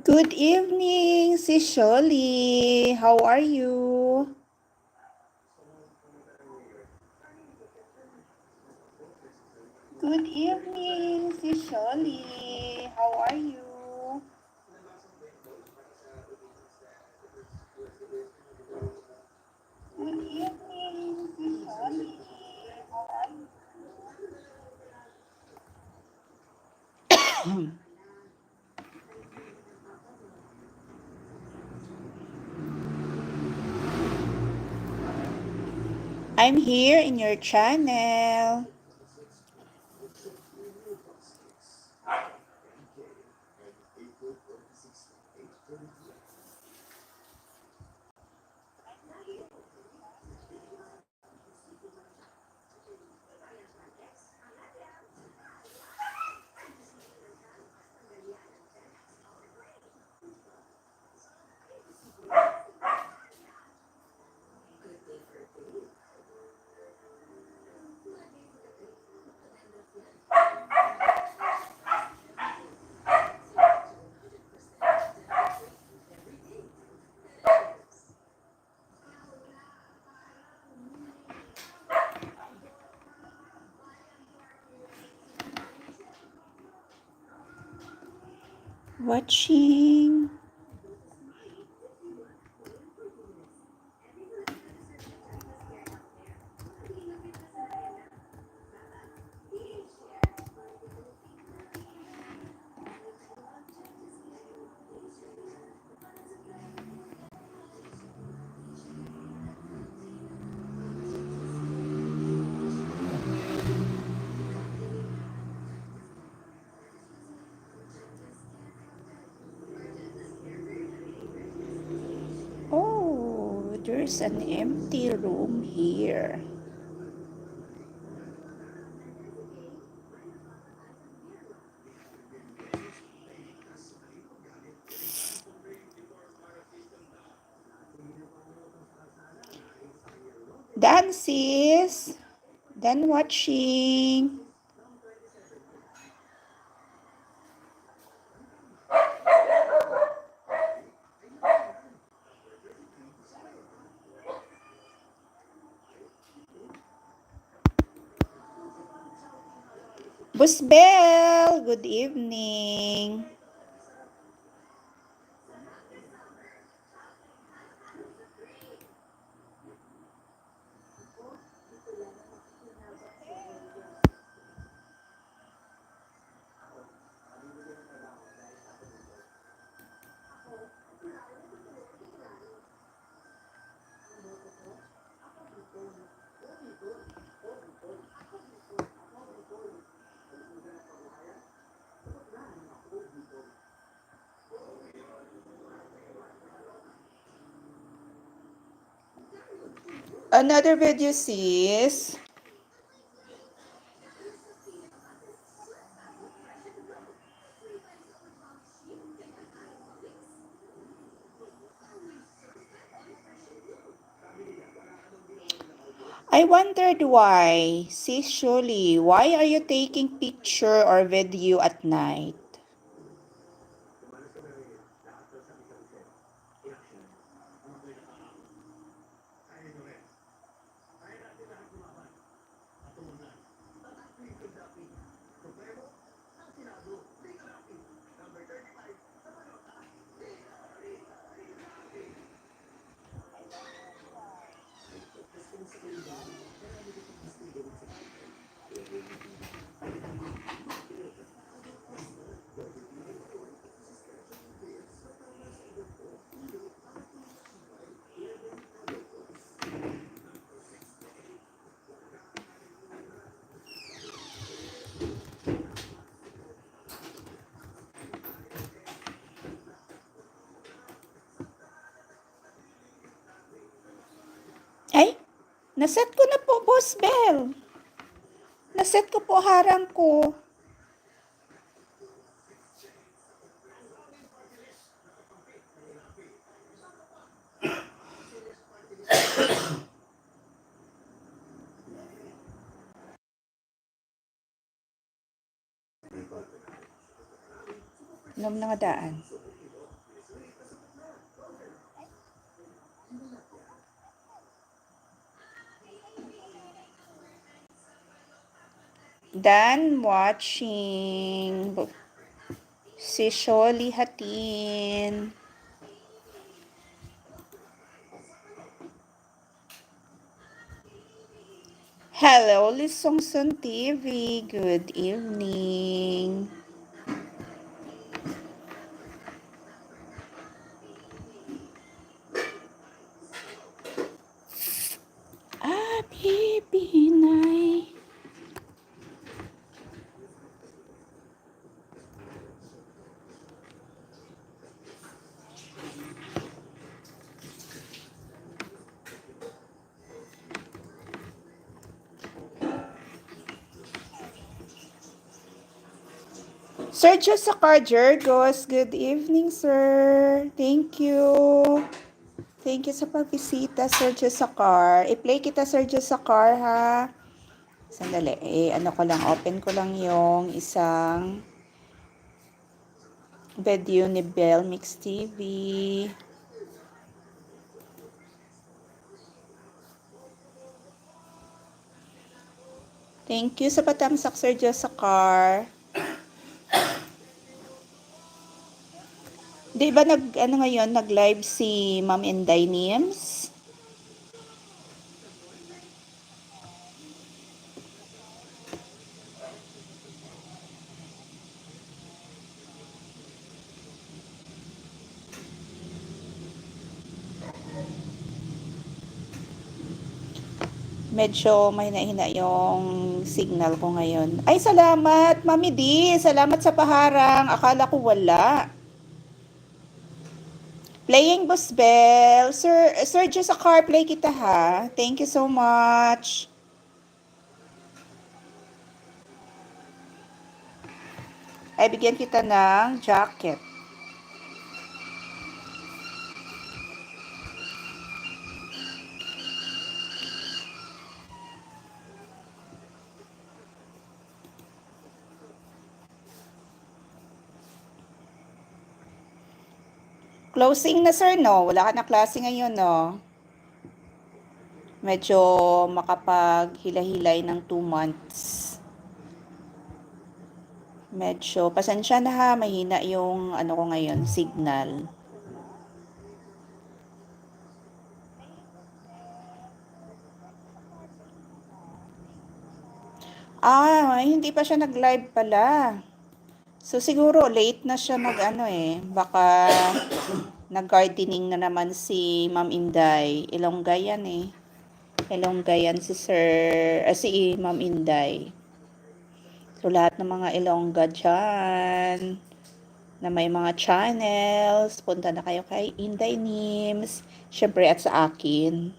Good evening, Sis Shirley. How are you? Good evening, Sis Shirley. How are you? Good evening, Sis Shirley. How are you? I'm here in your channel. Watching. Oh, there's an empty room here. Done, sis. Done watching. Busbel, good evening. Another video, sis. I wondered why, sis Shirley, why are you taking picture or video at night? Ay, naset ko na po, Boss Bell. Naset ko po harang ko. Inom na nga daan. Done watching. Si Sholi Hatin. Hello, Lisongson TV. Good evening. Baby Nay. Sir Josakar Jergos, good evening, sir. Thank you. Thank you sa pagbisita, Sir Josakar. I-play kita, Sir Josakar, ha? Sandali. Ano ko lang, open ko lang yung isang video ni Bell Mix TV. Thank you sa patamsak, Sir Josakar. Di ba nag-live si Ma'am Inday Nims? Medyo may nahina yung signal ko ngayon. Ay, salamat, Mami D. Salamat sa paharang. Akala ko wala. Playing Boss Bell. Sir Josakar, play kita ha. Thank you so much. Ay, bigyan kita ng jacket. Closing na, sir, no? Wala ka na klase ngayon, no? Medyo makapag-hila-hilay ng 2 months. Medyo, pasensya na ha, mahina yung ano ko ngayon, signal. Hindi pa siya nag-live pala. So siguro late na siya baka nag-gardening na naman si Ma'am Inday. Ilongga yan eh. Ilongga yan si Ma'am Inday. So lahat ng mga Ilongga dyan, na may mga channels, punta na kayo kay Inday Nims. Syempre at sa akin.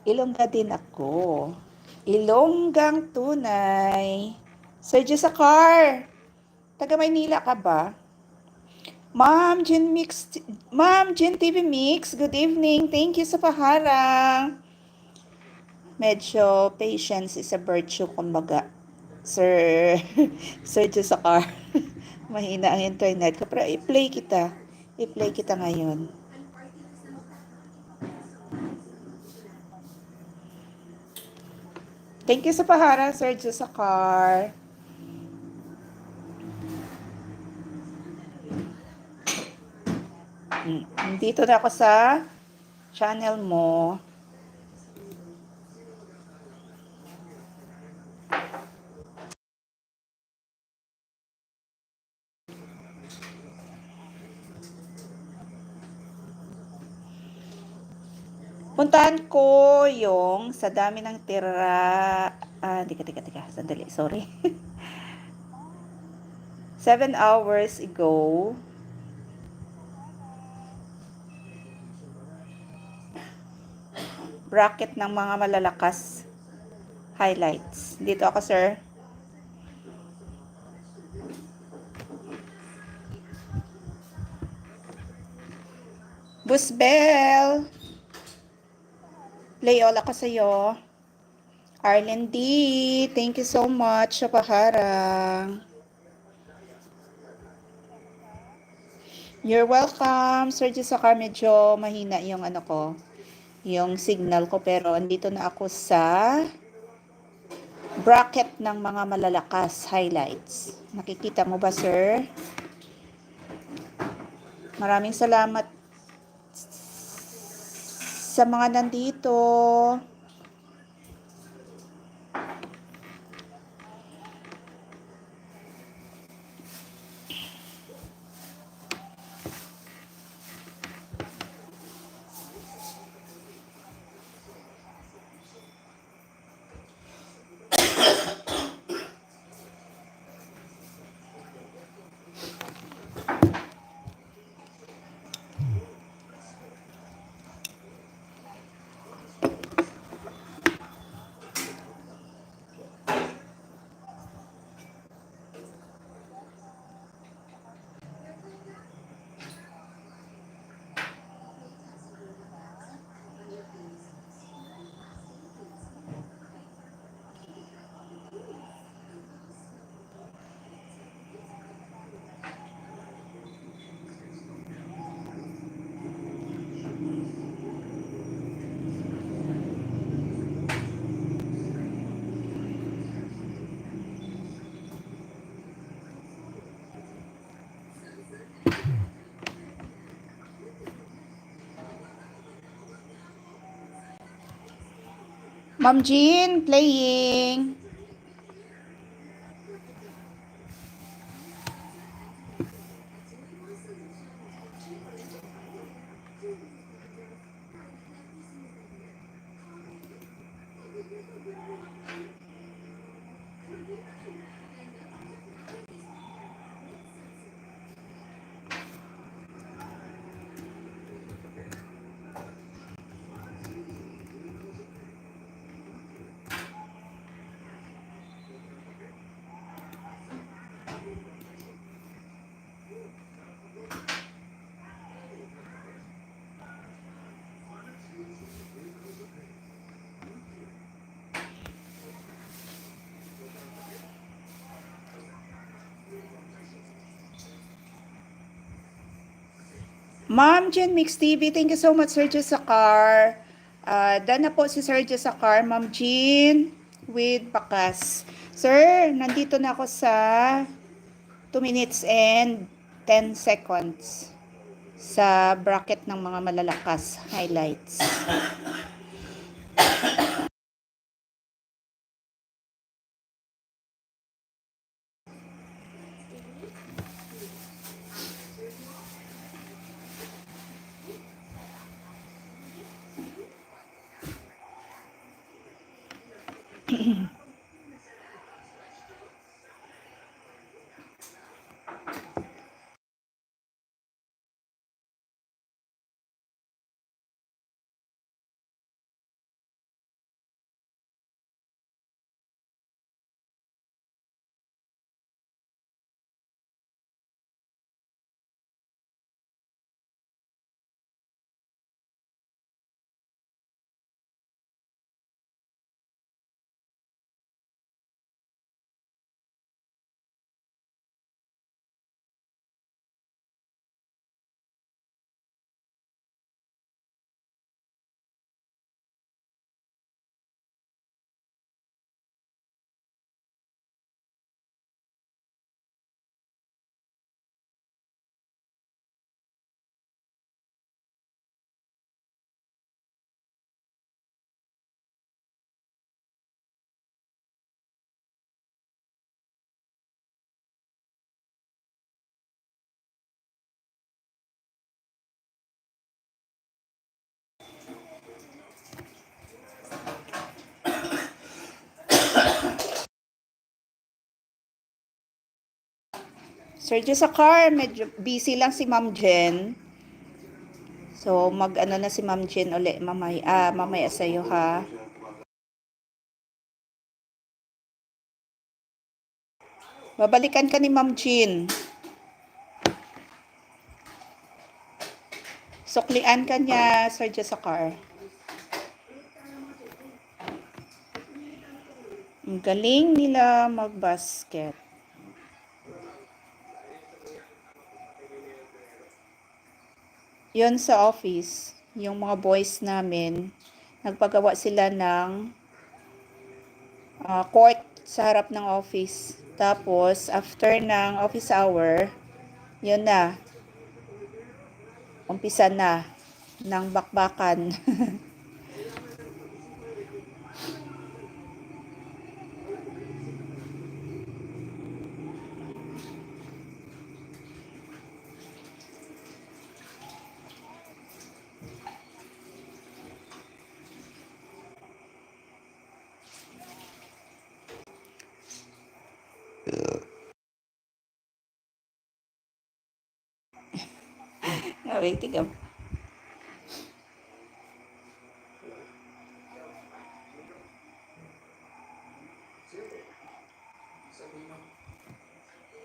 Ilongga din ako. Ilonggang tunay. Sir Josakar, taga Maynila ka ba? Ma'am Jen TV Mix, good evening. Thank you sa paharang. Medyo patience is a virtue, kumbaga. Sir Josakar, mahina ang internet ko. Pero i-play kita ngayon. Thank you sa paharang, Sir Josakar. Dito na ako sa channel mo. Puntahan ko yung sa dami ng tira. Teka. Sandali, sorry. 7 hours ago. Bracket ng mga malalakas. Highlights. Dito ako, sir. Busbel. Play all ako sa'yo. Arlen D. Thank you so much sa paharang. You're welcome. Sir Josakar, medyo mahina yung yung signal ko, pero andito na ako sa bracket ng mga malalakas highlights. Nakikita mo ba, sir? Maraming salamat sa mga nandito. Ma'am Jean, playing. Ma'am Jean Mix TV, thank you so much, Sir Jessakar. Done na po si Sir Jessakar, Ma'am Jean, with Pakas. Sir, nandito na ako sa 2 minutes and 10 seconds sa bracket ng mga malalakas highlights. Sir Jessakar, medyo busy lang si Ma'am Jen. So, mag-ano na si Ma'am Jen uli mamaya sa'yo, ha? Babalikan ka ni Ma'am Jen. Suklian ka niya, Sir Jessakar. Ang galing nila mag-basket. Yun sa office, yung mga boys namin, nagpagawa sila ng court sa harap ng office. Tapos, after ng office hour, yun na, umpisa na ng bakbakan. Waiting ka.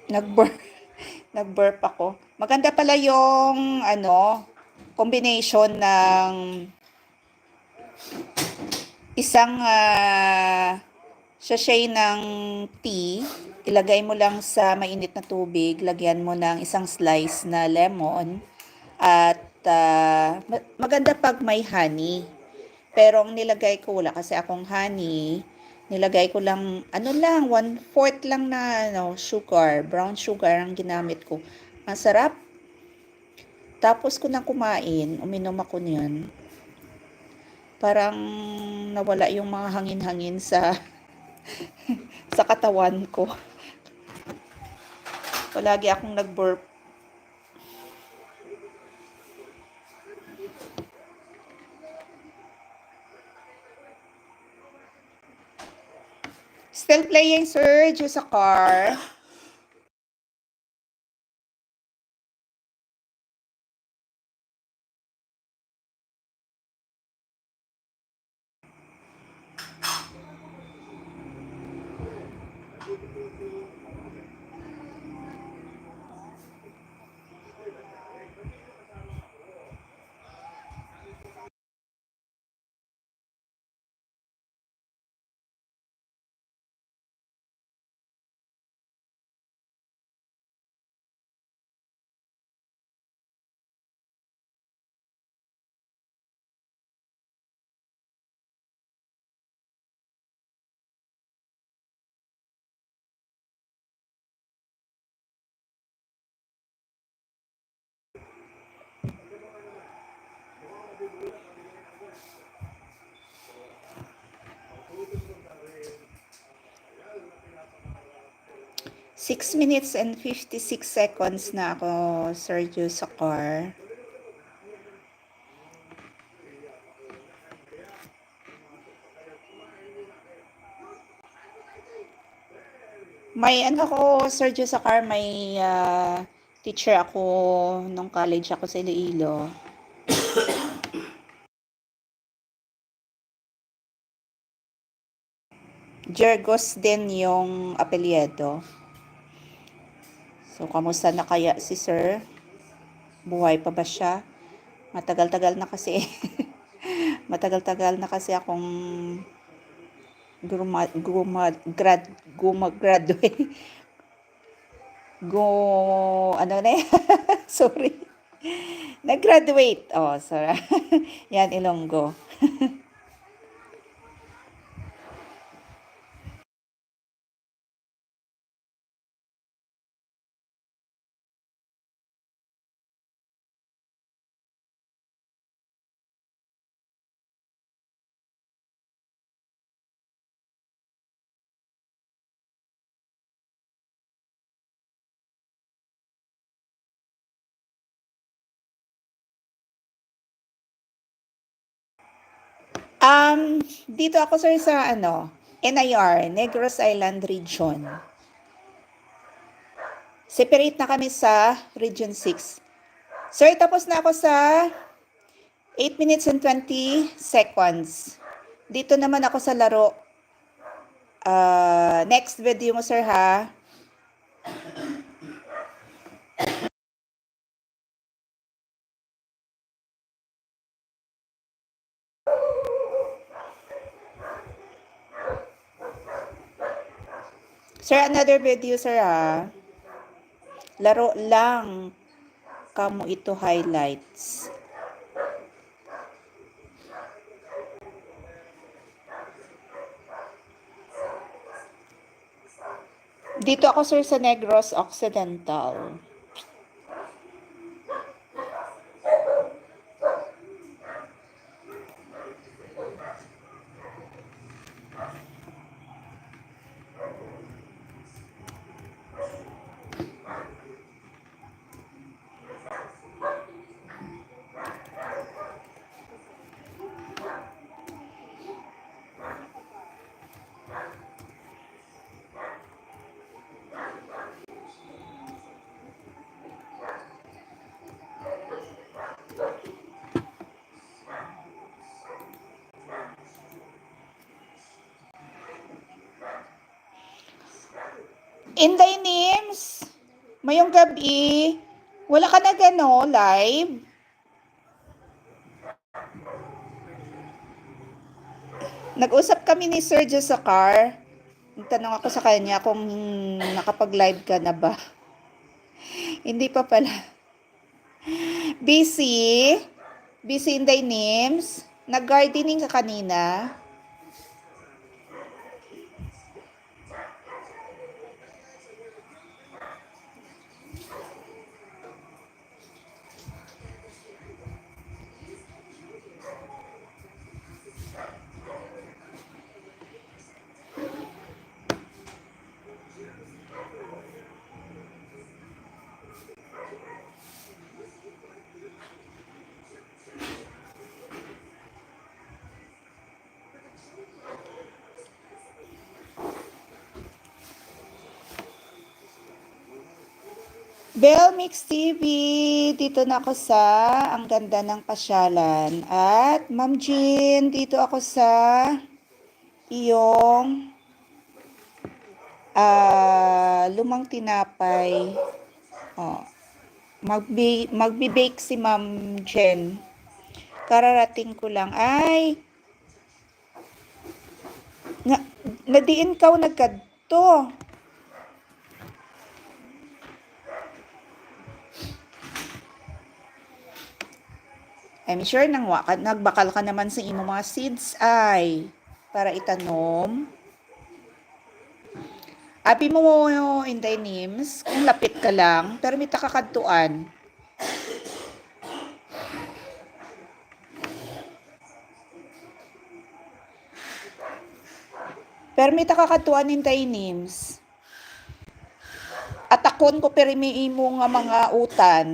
Nag-burp. Nag-burp ako. Maganda pala yung combination ng isang sachet ng tea, ilagay mo lang sa mainit na tubig, lagyan mo ng isang slice na lemon, at maganda pag may honey. Pero ang nilagay ko, wala kasi akong honey, nilagay ko lang, 1/4 lang na sugar, brown sugar ang ginamit ko. Ang sarap. Tapos ko nang kumain, uminom ako niyan. Parang nawala yung mga hangin-hangin sa sa katawan ko. Palagi akong nag-burp. Still playing Sergio sa car. Six minutes and 56 seconds na ako, Sergio, sa car. May ko, Sergio, sa car, may teacher ako nung college ako sa Iloilo. Jergos din yung apelyido. So, kamusta na kaya si Sir? Buhay pa ba siya? Matagal-tagal na kasi. Matagal-tagal na kasi akong graduate. Ano na yan? Sorry. Nag-graduate. Oh, sorry. Yan, Ilonggo. Dito ako, sir, sa NIR, Negros Island Region. Separate na kami sa Region 6. Sir, tapos na ako sa 8 minutes and 20 seconds. Dito naman ako sa laro. Next video mo, sir, ha? Sir, another video, sir, ha? Laro lang. Kamo ito highlights. Dito ako sir sa Negros Occidental. Inday Nims, mayong gabi, wala ka na gano, live? Nag-usap kami ni Sergio sa car. Nagtanong ako sa kanya kung nakapag-live ka na ba. Hindi pa pala. Busy? Busy Inday Nims? Nag-gardening ka kanina? Bell Mix TV, dito na ako sa ang ganda ng pasyalan. At Ma'am Jean, dito ako sa iyong lumang tinapay. Oh, magbi-bake si Ma'am Jen. Kararating ko lang. Ay, nadiin ka nagkadto. I'm sure nagbakal ka naman sa imo mga seeds ay para itanom. Abi mo Inday Nims, kung lapit ka lang, pero may takakadtuan. Pero may takakadtuan Inday Nims. Atakon ko pero may imo nga mga utan.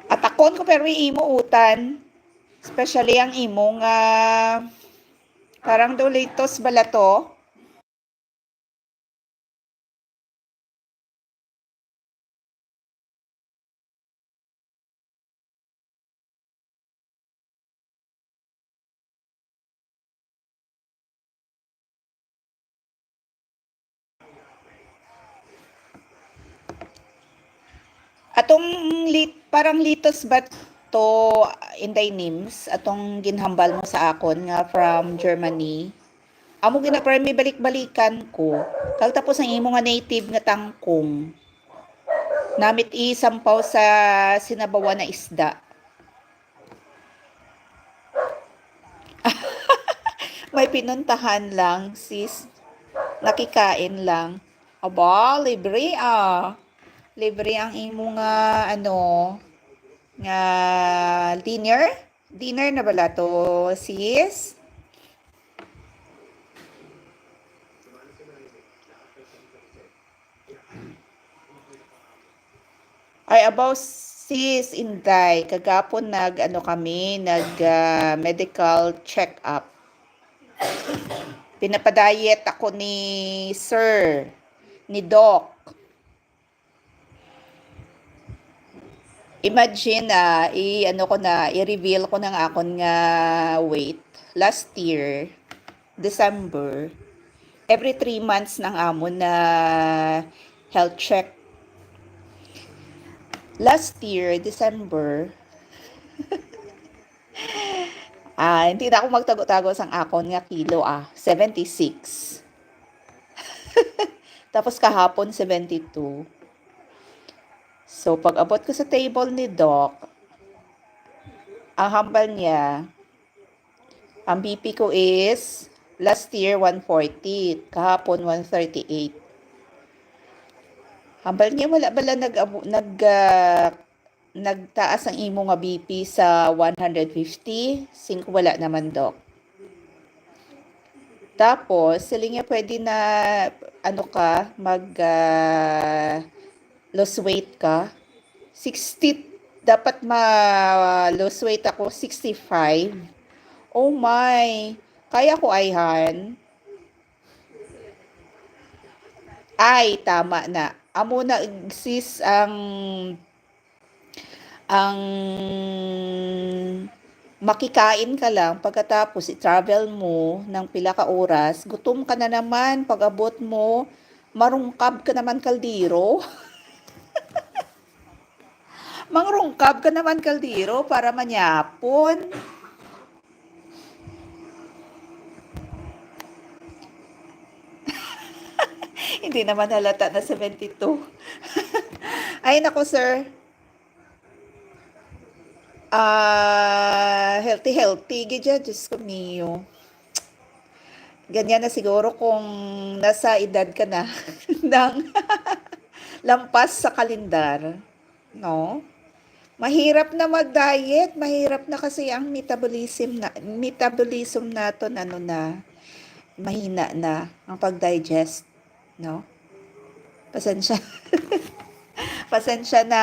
Atakon ko pero may imo utan. Especially ang imo nga parang Dolitos balato. Atong parang litos ba to Inday Nims, atong ginhambal mo sa akon nga from Germany. Amo ginapare may balik-balikan ko. Kag tapos ang imo nga native nga tangkong. Namit isampaw sa sinabawan na isda. May pinuntahan lang sis. Nakikain lang. Aba, libre ah. Libre ang imo nga nga dinner. Dinner na bala to sis. Ay about sis Inday, kagapon kami medical check up. Pinapadayet ako ni Sir, ni Doc. Imagine i-reveal ko ng akon nga weight last year, December. Every 3 months nang amon na health check. Last year, December, hindi na ako magtago-tago sang akon nga kilo 76. Tapos kahapon 72. So pag abot ko sa table ni Doc, ang hambal niya, ang BP ko is last year 140, kahapon 138. Hambal niya wala bala nagtaas ang imo nga BP sa 150, 5 wala naman Doc. Tapos, sila nga pwede na, ano ka, lose weight ka. 60, dapat lose weight ako, 65. Oh my, kaya ko ayhan. Ay, tama na. Amo na sis ang makikain ka lang pagkatapos i-travel mo ng pila ka oras, gutom ka na naman pag abot mo, marungkab ka naman kaldero. Mangrungkab ka naman kaldero para manyapon. Hindi naman halata na 72. Ay nako sir. Healthy gidya, Diyos ko miyo. Ganyan na siguro kung nasa edad ka na ng lampas sa kalendar, no? Mahirap na mag-diet, mahirap na kasi ang metabolism naton ano na, mahina na ang pag-digest, no? Pasensya. Pasensya na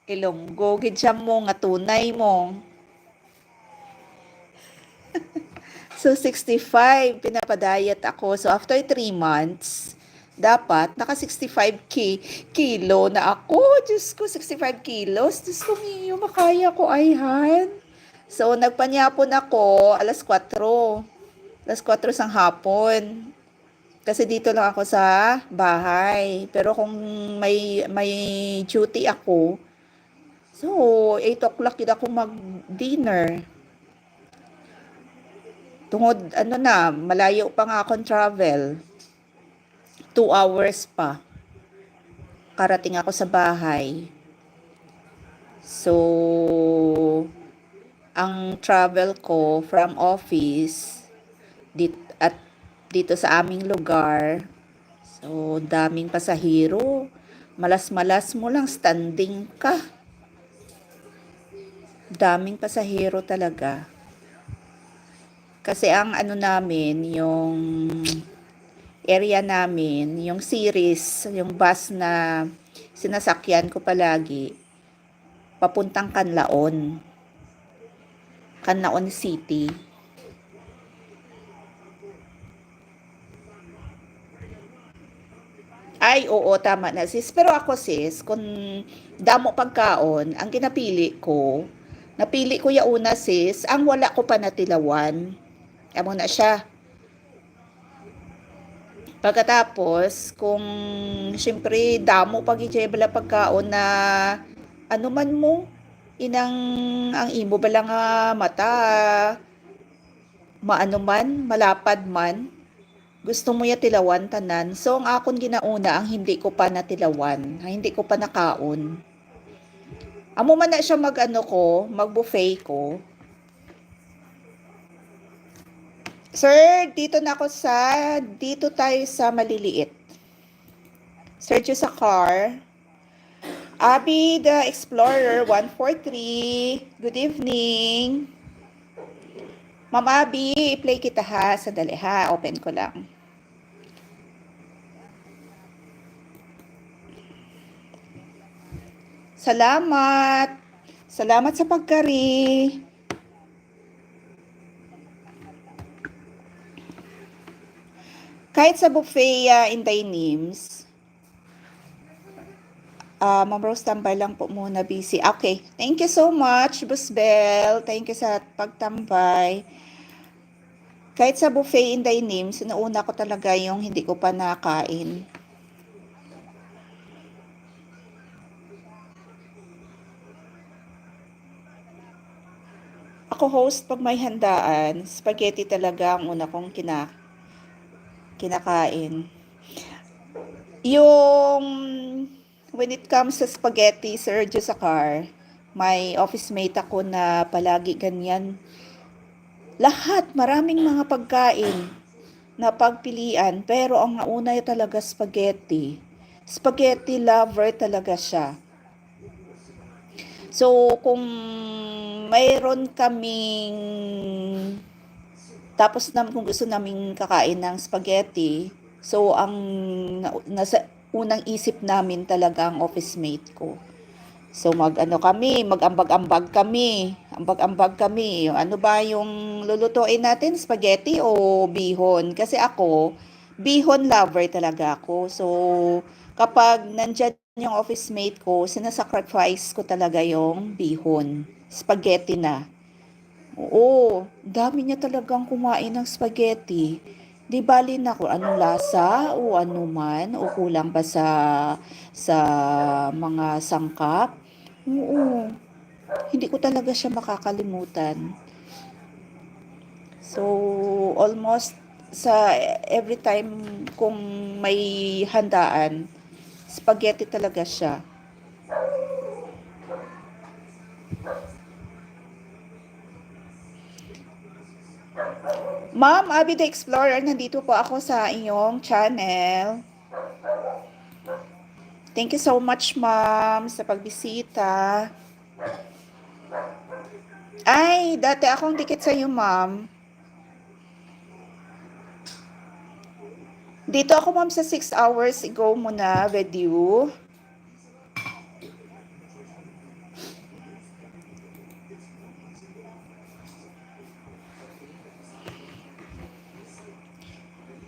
Ilonggo gid siya mo nga tunay mo. So 65 pinapadayat ako. So after 3 months, dapat naka 65 kilo na ako. Diyos ko, 65 kilos. Diyos ko, miyo, makaya ko ayhan. So nagpanyapon ako alas 4. Alas 4 sang hapon. Kasi dito lang ako sa bahay. Pero kung may duty ako, so 8 o'clock yun ako mag-dinner. Tungod, ano na, malayo pa nga akong travel. 2 hours pa. Karating ako sa bahay. So, ang travel ko from office dito sa aming lugar, so daming pasahero. Malas-malas mo lang, standing ka. Daming pasahero talaga. Kasi ang ano namin, yung area namin, yung series, yung bus na sinasakyan ko palagi, papuntang Canlaon. Canlaon City. Ay, oo, tama na sis. Pero ako sis, kung damo pagkaon, ang napili ko ya una sis, ang wala ko pa natilawan. Amo na siya. Pagkatapos, kung siyempre damo pag bala pagkaon na ano man mo, inang ang imo bala nga mata, maano man, malapad man, gusto mo ya tilawan tanan. So, ang akon ginauna, ang hindi ko pa natilawan, ang hindi ko pa nakaon. Amo man na siya mag-buffet ko. Sir, dito tayo sa maliliit. Search sa car. Abby the Explorer 143. Good evening. Ma'am Abby, i-play kita ha. Sandali ha. Open ko lang. Salamat. Salamat sa pagkari. Kahit sa buffet Inday Nims, Ma'am Rose, tambay lang po muna, busy. Okay, thank you so much, Boss Bell. Thank you sa pagtambay. Kahit sa buffet Inday Nims, nauna ko talaga yung hindi ko pa nakain. ako host pag may handaan, spaghetti talaga ang una kong kinakain. Yung when it comes sa spaghetti, Sergio sa car, may office mate ako na palagi ganyan. Lahat, maraming mga pagkain na pagpilian, pero ang nauna talaga spaghetti. Spaghetti lover talaga siya. So, kung mayroon kaming tapos kung gusto naming kakain ng spaghetti, so ang nasa unang isip namin talaga ang office mate ko. So mag-ambag-ambag kami. Ambag-ambag kami. Ano ba yung lulutuin natin? Spaghetti o bihon? Kasi ako, bihon lover talaga ako. So, kapag nandyan yung office mate ko, sinasacrifice ko talaga yung bihon. Spaghetti na. Oo, dami niya talagang kumain ng spaghetti. Di bali na kung anong lasa o ano man o kulang pa sa mga sangkap. Oo, hindi ko talaga siya makakalimutan. So, almost sa every time kung may handaan, spaghetti talaga siya. Ma'am, Abby the Explorer, nandito po ako sa inyong channel. Thank you so much, ma'am, sa pagbisita. Ay, dati akong dikit sa iyo, ma'am. Dito ako, ma'am, sa 6 hours ago muna with you.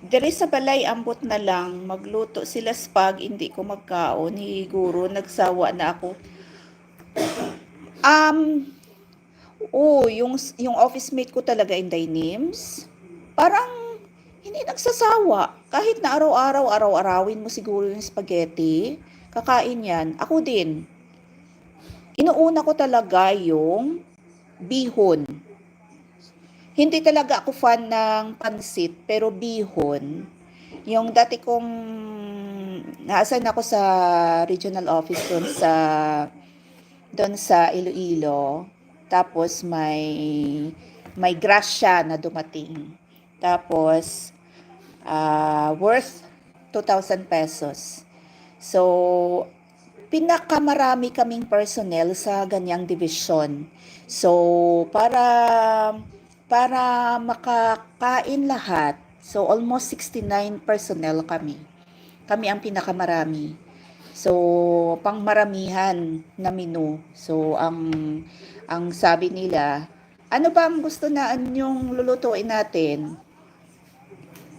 Diri sa balay, ambot na lang. Magluto sila spag, hindi ko magkaon. Higuro, nagsawa na ako. Um, yung office mate ko talaga, Inday Nims, parang hindi nagsasawa. Kahit na araw-araw, araw-arawin mo siguro yung spaghetti, kakain yan. Ako din. Inuuna ko talaga yung bihon. Hindi talaga ako fan ng pansit, pero bihon. Yung dati kong naasan ako sa regional office doon sa Iloilo. Tapos may grasya na dumating. Tapos worth 2,000 pesos. So, pinakamarami kaming personnel sa ganyang division. So, para makakain lahat, so almost 69 personnel kami. Kami ang pinakamarami. So, pangmaramihan na menu. So, ang sabi nila, ano ba ang gusto na yung lulutuin natin?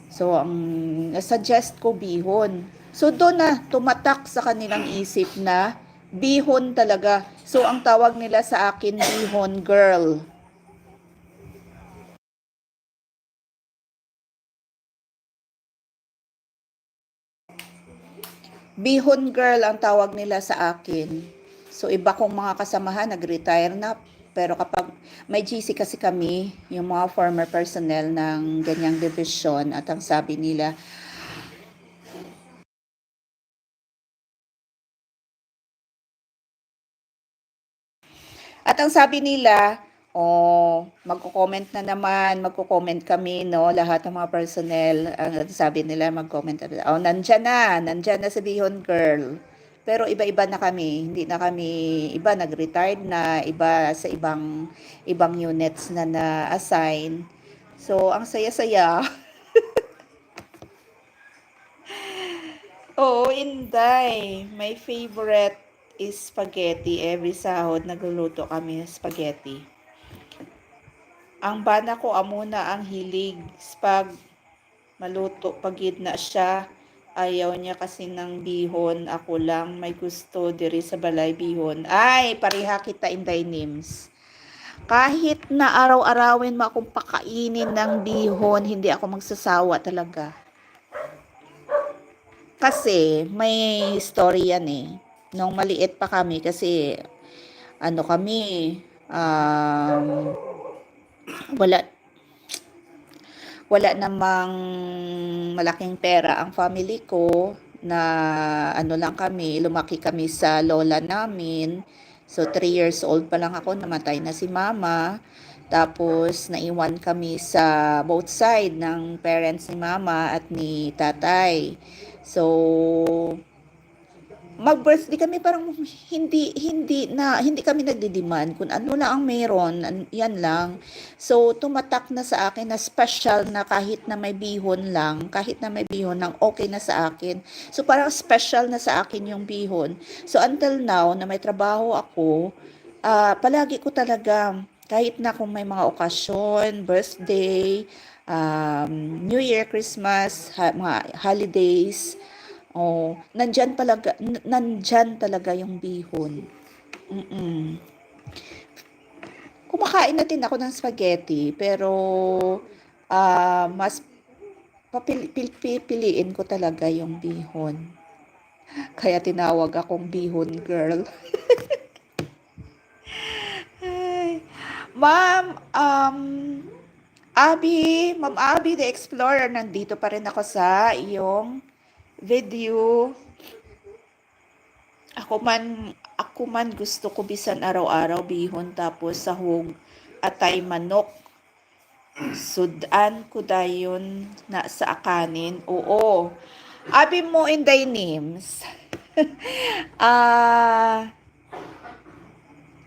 So, ang suggest ko bihon. So, doon na tumatak sa kanilang isip na bihon talaga. So, ang tawag nila sa akin, bihon girl. Bihon girl ang tawag nila sa akin. So, iba kong mga kasamahan, nag-retire na. Pero kapag may GC kasi kami, yung mga former personnel ng ganyang division, at ang sabi nila, magko-comment na naman, magko-comment kami, no, lahat ng mga personnel, ang sabi nila, mag-comment na, nandyan na si Bihon Girl. Pero iba-iba na kami, hindi na kami, iba nag-retired na, iba sa ibang units na na-assign. So, ang saya-saya. Oo, Inday. My favorite is spaghetti. Every sahod, nagluluto kami ng spaghetti. Ang bana ko amuna ang hilig. Spag maluto, pagid na siya. Ayaw niya kasi ng bihon. Ako lang may gusto diri sa balay bihon. Ay, pareha kita, Inday Nims. Kahit na araw-arawin mo akong pakainin ng bihon, hindi ako magsasawa talaga. Kasi may story yan eh. Nung maliit pa kami kasi ano kami, um, Wala wala namang malaking pera ang family ko, na ano lang kami, lumaki kami sa lola namin. So 3 years old pa lang ako, namatay na si mama. Tapos naiwan kami sa both side ng parents ni mama at ni tatay. So mag-birthday kami, parang hindi kami nagdi-demand kung ano lang ang meron, yan lang. So tumatak na sa akin na special, na kahit na may bihon lang, kahit na may bihon lang, okay na sa akin. So parang special na sa akin yung bihon. So until now na may trabaho ako, palagi ko talaga, kahit na kung may mga okasyon, birthday, New Year, Christmas, mga holidays, oh, nandyan talaga yung bihon. Mm. Kumakain na din ako ng spaghetti, pero mas pipiliin ko talaga yung bihon. Kaya tinawag akong bihon girl. Ay. Ma'am, Ma'am Abby the Explorer, nandito pa rin ako sa iyong video. Ako man gusto ko bisan araw-araw bihon tapos sahog atay manok. Sudan ko dayon na sa akanin. Oo. Abi mo in thy names. Ah,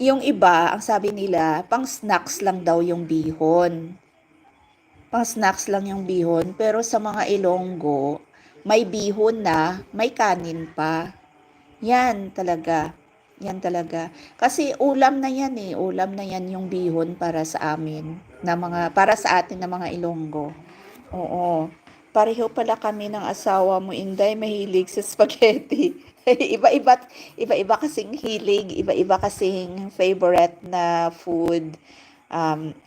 yung iba, ang sabi nila, pang snacks lang daw yung bihon. Pang snacks lang yung bihon, pero sa mga Ilonggo, may bihon na, may kanin pa. Yan talaga. Yan talaga. Kasi ulam na yan eh. Ulam na yan yung bihon para sa amin. Para sa atin na mga Ilonggo. Oo. Pareho pala kami ng asawa mo, Inday, mahilig sa spaghetti. Iba-iba, iba-iba kasing hilig, iba-iba kasing favorite na food.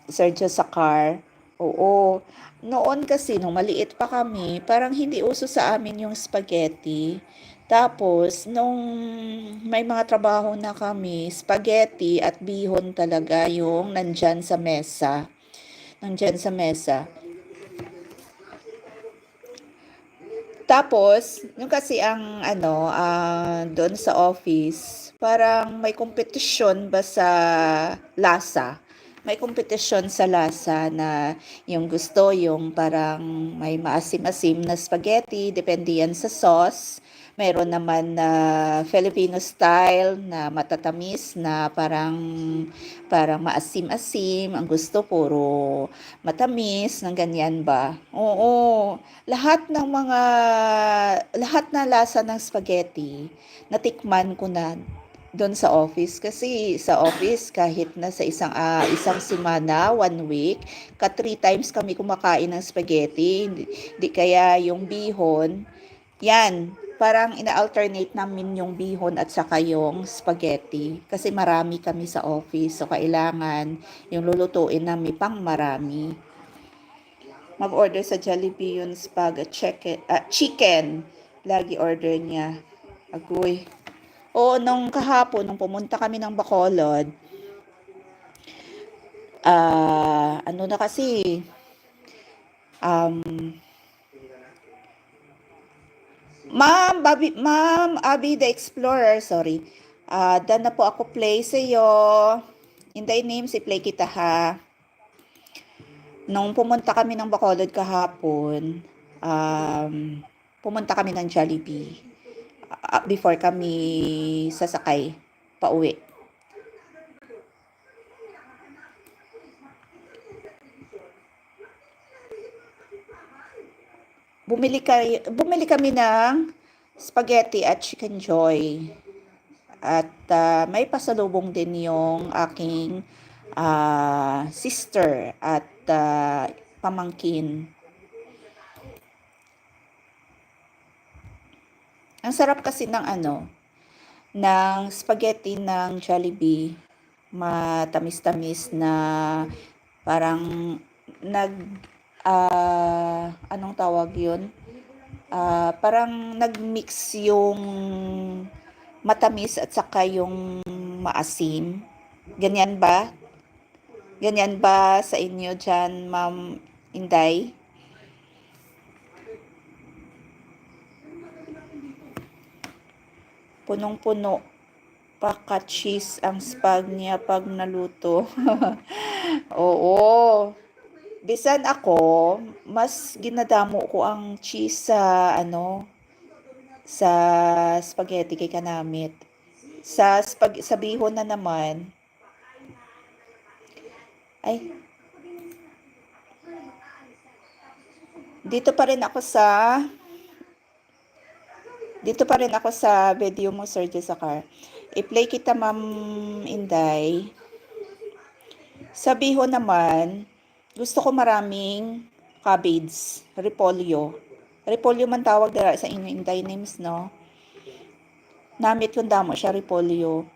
Sergio Sacar. Oo. Noon kasi, nung maliit pa kami, parang hindi uso sa amin yung spaghetti. Tapos, nung may mga trabaho na kami, spaghetti at bihon talaga yung nandyan sa mesa. Nandyan sa mesa. Tapos, yung kasi ang doon sa office, parang may kompetisyon ba sa lasa. May kompetisyon sa lasa na yung gusto, yung parang may maasim-asim na spaghetti, depende yan sa sauce. Meron naman na Filipino style na matatamis, na parang maasim-asim. Ang gusto puro matamis, ng ganyan ba? Oo. Lahat na lasa ng spaghetti, natikman ko na doon sa office. Kasi sa office, kahit na sa isang semana, 1 week, 3 times kami kumakain ng spaghetti. Di kaya yung bihon, yan, parang ina-alternate namin yung bihon at saka yung spaghetti. Kasi marami kami sa office, so kailangan yung lulutuin namin pang marami. Mag-order sa Jollibee yun chicken. Lagi order niya. Agoy. Oo, nung kahapon, nung pumunta kami ng Bacolod, ano na kasi, um, Ma'am Abby the Explorer, sorry. Dan na po ako play sa iyo. In thy name, si play kita ha. Nung pumunta kami ng Bacolod kahapon, pumunta kami ng Jollibee before kami sasakay pauwi. Bumili kami ng spaghetti at chicken joy. At may pasalubong din yung aking sister at pamangkin. Ang sarap kasi ng spaghetti ng Jollibee. Matamis-tamis na parang anong tawag yun? Parang nagmix yung matamis at saka yung maasim. Ganyan ba? Ganyan ba sa inyo dyan, Ma'am Inday? Punong-puno. Paka-cheese ang spag niya pag naluto. Oo. Bisan ako, mas ginadamo ko ang cheese sa sa spaghetti kay kanamit. Sa bihon na naman, ay, dito pa rin ako sa dito pa rin ako sa video mo, Sir Jessakar. I-play kita, Ma'am Inday. Sa bihon naman, gusto ko maraming cabbage, repolyo. Repolyo man tawag dira sa inyo Inday names, no? Namit yung damo siya, repolyo.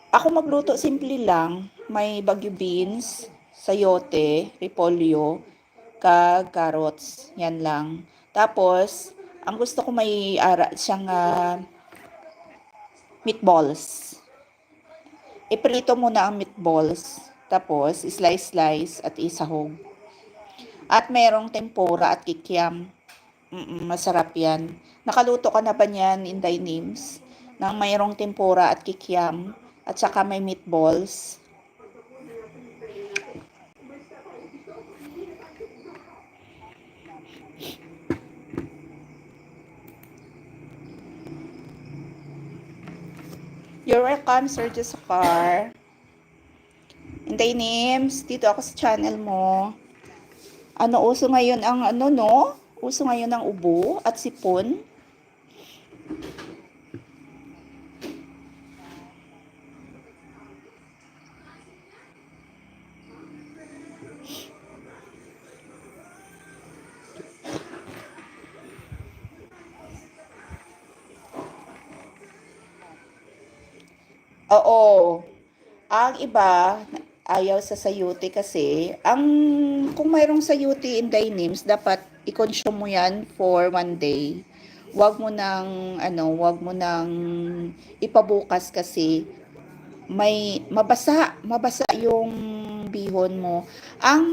Ako magluto simple lang, may bagyo beans, sayote, repolyo, kag carrots, yan lang. Tapos, ang gusto ko may ara siyang meatballs. Iprito muna ang meatballs, tapos slice-slice at isahog. At merong tempura at kikiam. Masarap yan. Nakaluto ka na ba niyan, Inday Names? Nang mayroong tempura at kikiam at saka may meatballs. You're welcome, Sir Jessakar. Inday Names, dito ako sa channel mo. Uso ngayon ang no? Uso ngayon ang ubo at sipon. Oo. Ang iba, ayaw sa sayuti kasi, kung mayroong sayuti in names, dapat i-consume mo yan for 1 day. Wag mo nang ipabukas kasi mabasa yung bihon mo. Ang,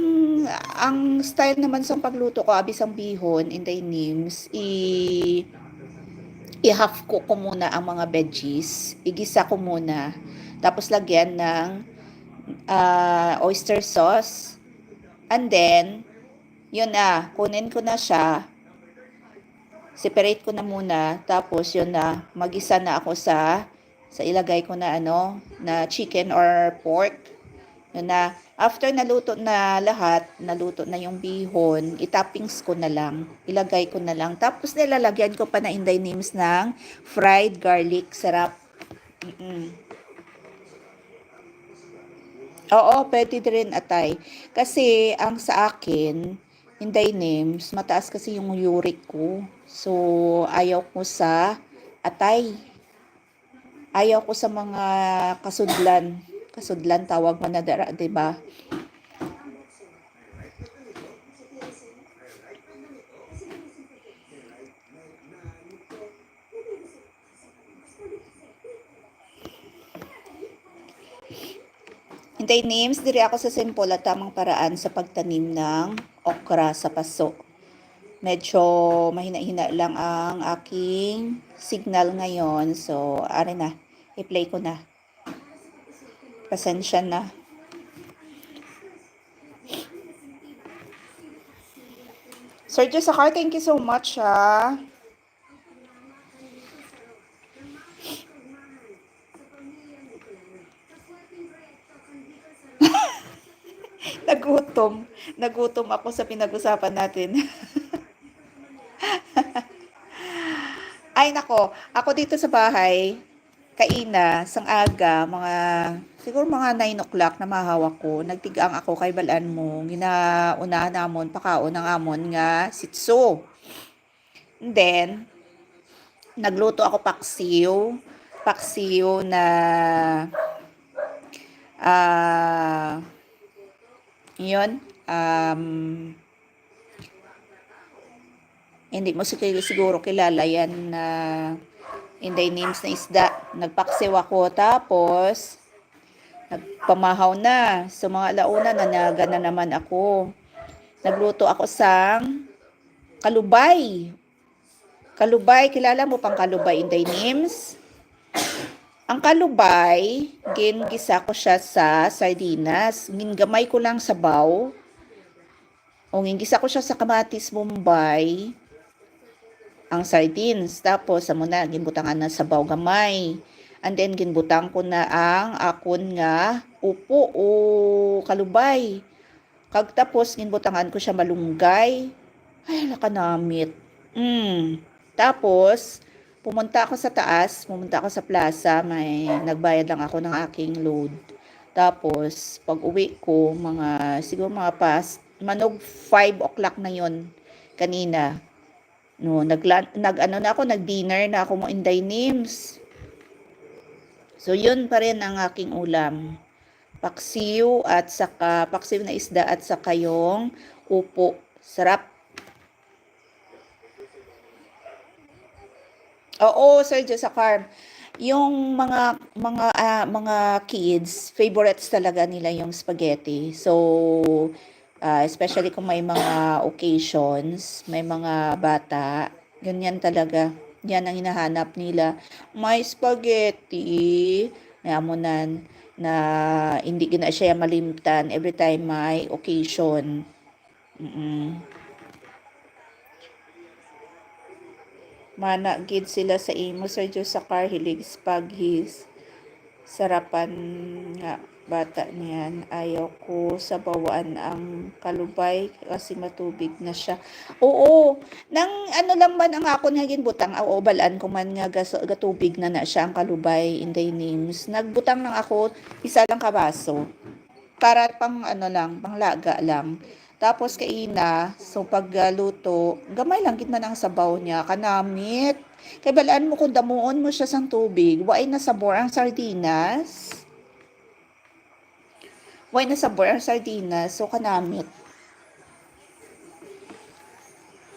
ang style naman sa pagluto ko, abis ang bihon in names, i-half cook ko muna ang mga veggies, igisa ko muna, tapos lagyan ng oyster sauce, and then, yun na, kunin ko na siya, separate ko na muna, tapos yun na, magisa na ako sa ilagay ko na na chicken or pork, yun na. After naluto na yung bihon, itoppings ko na lang, ilagay ko na lang. Tapos nilalagyan ko pa na Inday Names ng fried garlic. Sarap. Oo, pwede rin atay. Kasi ang sa akin, Inday Names, mataas kasi yung uric ko. So, ayaw ko sa atay. Ayaw ko sa mga kasudlan. Kasudlan tawag man na dara, 'di ba? Hintay names, diri ako sa simple at tamang paraan sa pagtanim ng okra sa paso. Medyo mahina-hina lang ang aking signal ngayon. So, ari na, i-play ko na. Pasensya na. Sir Jessakar, thank you so much ha. Nagutom. Nagutom ako sa pinag-usapan natin. Ay nako, ako dito sa bahay, kaina, sang aga, siguro mga 9 o'clock na mahawak ko, nagtigang ako kay balaan mo, ginauna namon, pakaon ng amon nga sitso. And then, nagluto ako paksiw na, yun, hindi mo siguro kilala yan na Inday Names na isda. Nagpaksiw ako, tapos Nagpamahaw na. So mga alauna, nanaga na naman ako. Nagluto ako sang kalubay. Kalubay, kilala mo pang kalubay, Inday Nims? Ang kalubay, gingisa ko siya sa sardinas. Gingamay ko lang sa baw. O gingisa ko siya sa kamatis Bombay. Ang sardines. Tapos, amo na, ginbutangan na sa baw gamay. And then, ginbutang ko na ang akon nga upo o kalubay. Kag tapos, ginbutangan ko siya malunggay. Ay, nakanamit. Tapos, pumunta ako sa taas, pumunta ako sa plaza, may nagbayad lang ako ng aking load. Tapos, pag uwi ko, siguro mga manog 5 o'clock na yon kanina. No, nag-dinner na ako mo Inday Nims. So, yun pa rin ang aking ulam. Paksiw na isda at saka yung upo. Sarap. Oo, Sir Josakar. Yung mga kids, favorites talaga nila yung spaghetti. So, especially kung may mga occasions, may mga bata, ganyan talaga. Yan ang hinahanap nila. May spaghetti, nayamunan na hindi gina siya malimtan every time may occasion. Mana gid sila sa imo Sir Josakar, hilig spaghis. Sarapan nga bata niyan. Ayaw ko sabawaan ang kalubay kasi matubig na siya. Oo, nang ano lang man ang ako nga ginbutang, balaan ko man nga gatubig na siya ang kalubay Inday Nims. Nagbutang lang ako isa lang ka baso. Para pang panglaga lang. Tapos kaina, so pagluto, gamay lang gid man ang sabaw niya, kanamit. Kay balaan mo kung damuon mo siya sang tubig, waay na sabor ang sardinas. Waay na sabor ang sardinas, so kanamit.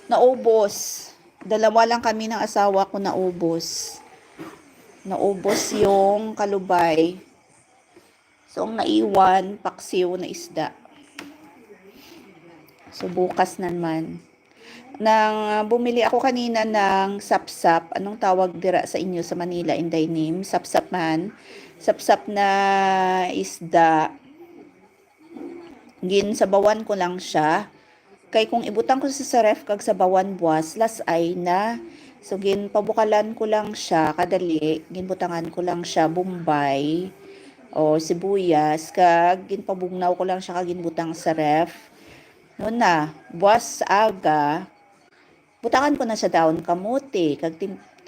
Naubos. Dalawa lang kami ng asawa ko naubos. Naubos yung kalubay. So, ang naiwan, paksiw na isda. So, bukas naman. Bumili ako kanina ng sapsap. Anong tawag dira sa inyo sa Manila, Inday Nim? Sapsap man. Sapsap na isda. Sabawan ko lang siya. Kay kung ibutang ko sa ref kag sabawan buwas, lasay na. So, pabukalan ko lang siya, kadali. Ginbutangan ko lang siya, Bombay o sibuyas, kag ginpabugnaw ko lang siya kag ginbutang sa ref. Noon na, buwas aga, butangan ko na siya daon kamote, kag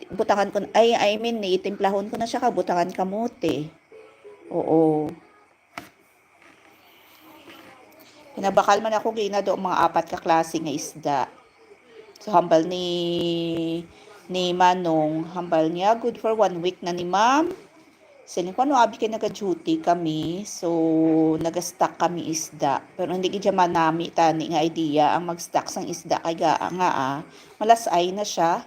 butangan ko, itimplahon ko na siya kag butangan kamote. Oo. Pinabakal man ako ginado mga 4 ka klase nga isda. So, hambal ni Manong, hambal niya, good for 1 week na ni Ma'am. Siling ko, abi kayo nag-duty kami. So, nag-stack kami isda. Pero hindi kita manami tani nga idea ang mag-stack sang isda kay malasay na siya.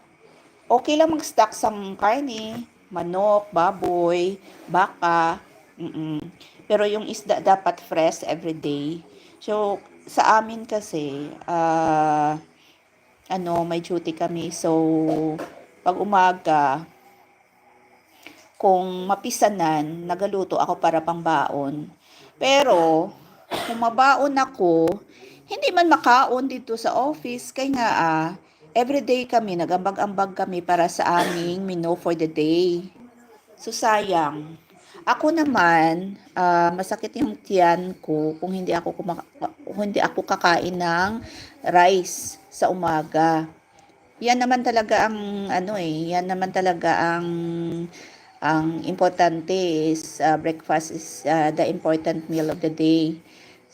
Okay lang mag-stack sang karne, manok, baboy, baka. Pero yung isda dapat fresh every day. So, sa amin kasi, may duty kami. So, pag umaga, kung mapisanan, nagaluto ako para pang baon. Pero, kung mabaon ako, hindi man makaon dito sa office, kaya nga everyday kami, nagambag-ambag kami para sa aming menu for the day. So, sayang. Ako naman, masakit yung tiyan ko kung hindi ako kakain ng rice sa umaga. Yan naman talaga ang importante is breakfast is the important meal of the day.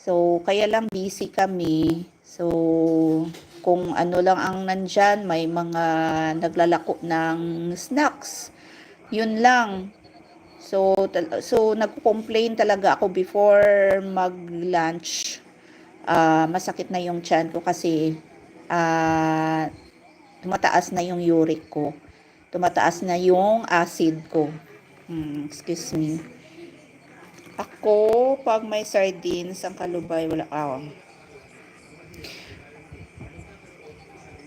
So, kaya lang busy kami. So, kung ano lang ang nandyan, may mga naglalako ng snacks. Yun lang. So nagko-complain talaga ako before mag-lunch. Masakit na yung tiyan ko kasi tumataas na yung uric ko. Tumataas na yung acid ko. Excuse me. Ako, pag may sardines, ang kalubay, wala ako.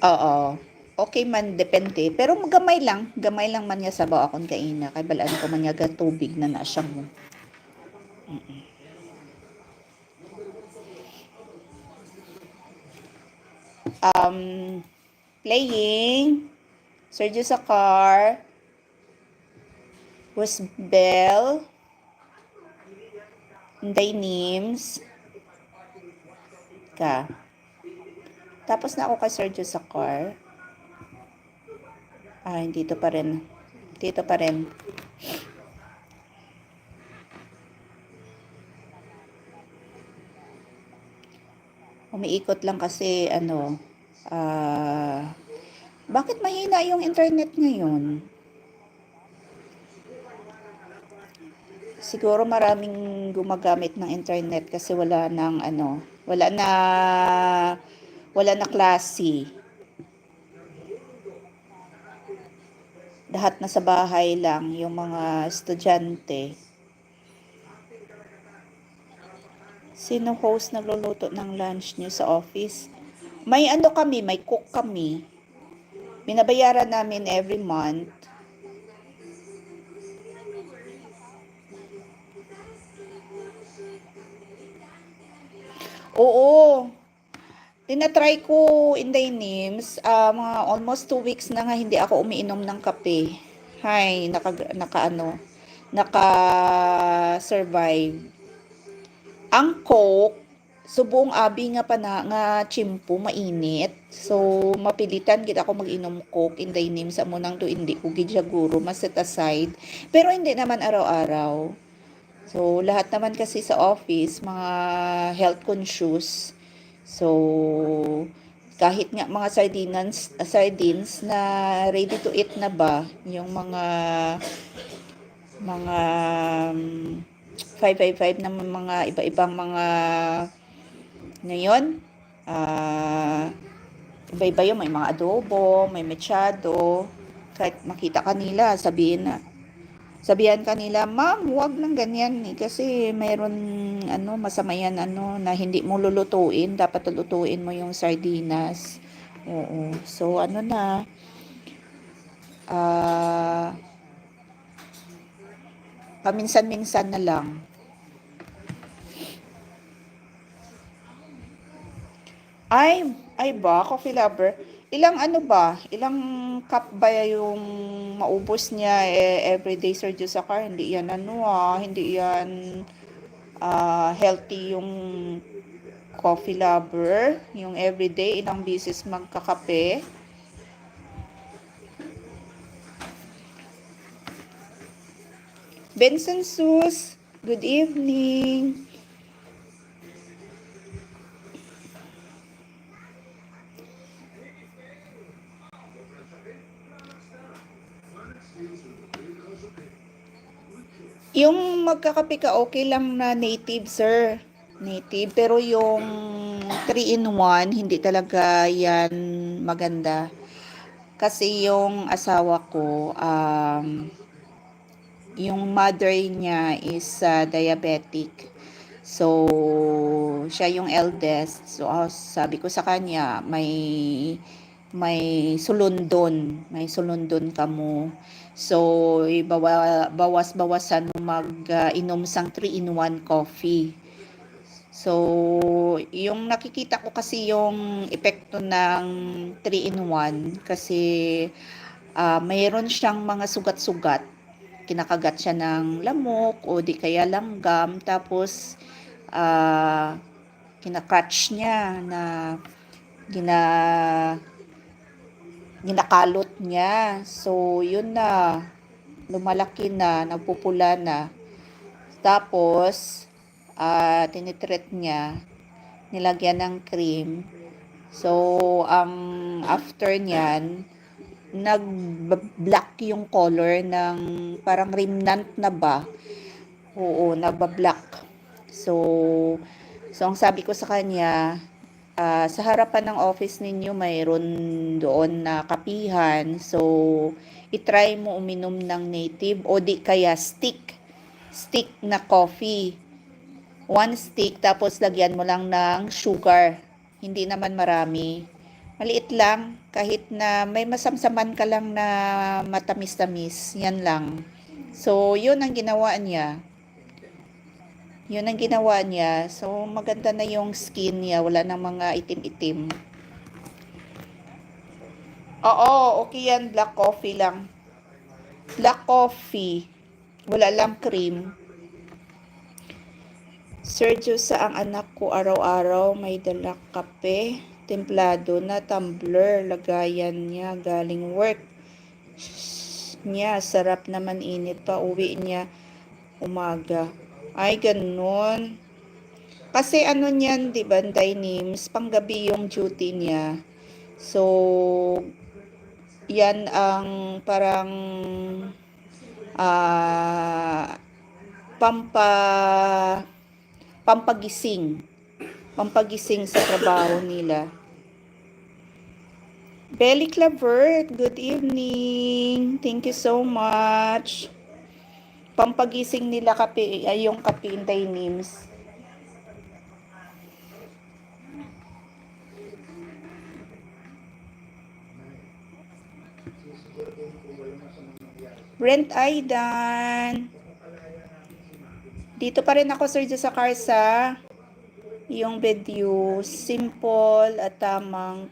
Oo. Okay man, depende. Pero gamay lang man nga sabaw akong kaina. Kay balaan ko man nga tubig na na siya mo. Um, Playing, Sergio Sacar, was Bell, Day Nims, ka. Tapos na ako kay Sergio Sacar. Dito pa rin. Dito pa rin. Umiikot lang kasi bakit mahina yung internet ngayon? Siguro maraming gumagamit ng internet kasi wala na klase. Lahat na sa bahay lang yung mga estudyante. Sino host nagluluto ng lunch niyo sa office? May cook kami. Binabayaran namin every month. Oo. Tinatry ko in the names, mga almost 2 weeks na nga hindi ako umiinom ng kape. Hay, naka-survive. Ang Coke, subong abi nga pa na nga chimpo mainit. So mapilitan gid ako mag-inom Coke in the name sa munang to hindi ko gid siguro set aside. Pero hindi naman araw-araw. So lahat naman kasi sa office mga health conscious. So kahit nga mga sardines na ready to eat na ba yung mga 555 na mga iba-ibang mga ngayon, iba-iba yung may mga adobo, may mechado. Kahit makita kanila, sabihan kanila, ma'am, huwag lang ganyan kasi mayroon masama yan na hindi mo lulutuin, dapat lulutuin mo yung sardinas. Oo. So ah paminsan-minsan na lang. Ay ba, coffee lover? Ilang cup ba yung maubos niya everyday Sir Jusakar? Hindi yan hindi yan healthy yung coffee lover. Yung everyday, ilang beses magkakape. Benson Sus, good evening. Yung magkakape ka, okay lang na native, sir. Native. Pero yung 3-in-1, hindi talaga yan maganda. Kasi yung asawa ko, yung mother niya is diabetic. So, siya yung eldest. So, sabi ko sa kanya, may sulundon. May sulundon ka mo. So, bawas-bawasan mo mag-inom sang 3-in-1 coffee. So, yung nakikita ko kasi yung epekto ng 3-in-1 kasi mayroon siyang mga sugat-sugat. Kinakagat siya ng lamok o di kaya langgam. Tapos, kinakratch niya na gina ginakalot niya. So, yun na. Lumalaki na, nagpupula na. Tapos, tinitreat niya, nilagyan ng cream. So, ang after niyan, nag-black yung color ng parang remnant na ba. Oo, nagba-black. So ang sabi ko sa kanya, sa harapan ng office ninyo mayroon doon na kapihan. So, itry mo uminom ng native o di kaya stick na coffee. 1 stick, tapos lagyan mo lang ng sugar. Hindi naman marami. Maliit lang, kahit na may masamsaman ka lang na matamis-tamis. Yan lang. So, yun ang ginawa niya. Yun ang ginawa niya. So, maganda na yung skin niya. Wala nang mga itim-itim. Oo, okay yan. Black coffee lang. Black coffee. Wala lang cream. Sergio sa ang anak ko araw-araw may dala kape. Templado na tumbler. Lagayan niya galing work. Niya, sarap naman init pa. Uwi niya umaga. Ay, ganun. Kasi ano niyan, di ba, Dynims, panggabi yung duty niya. So, yan ang parang ah pampa pampagising. Pampagising sa trabaho nila. Belly Clavert, good evening. Thank you so much. Pampagising nila kape, ay yung kape in Dynims. Brent Aidan. Dito pa rin ako, Sir, sa Karsa. Yung video, simple at tamang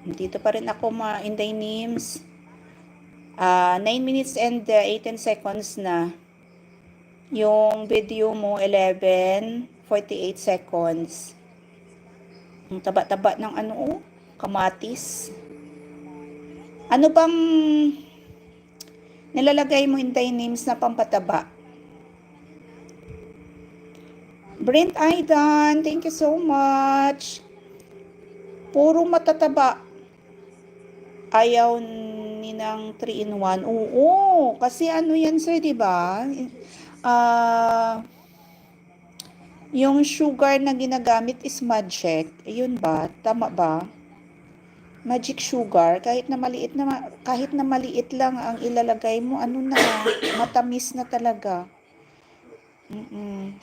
dito pa rin ako in Dynims. 9 minutes and 18 seconds na. Yung video mo, 11:48 seconds. Ang taba-taba ng kamatis. Ano bang nilalagay mo in Dynims na pampataba? Brent Aidan, thank you so much. Puro matataba. Ayaw ni ng 3-in-1. Oo, kasi ano yan, sir, di ba? Yung sugar na ginagamit is magic. Ayun ba? Tama ba? Magic sugar, kahit na maliit lang ang ilalagay mo, matamis na talaga.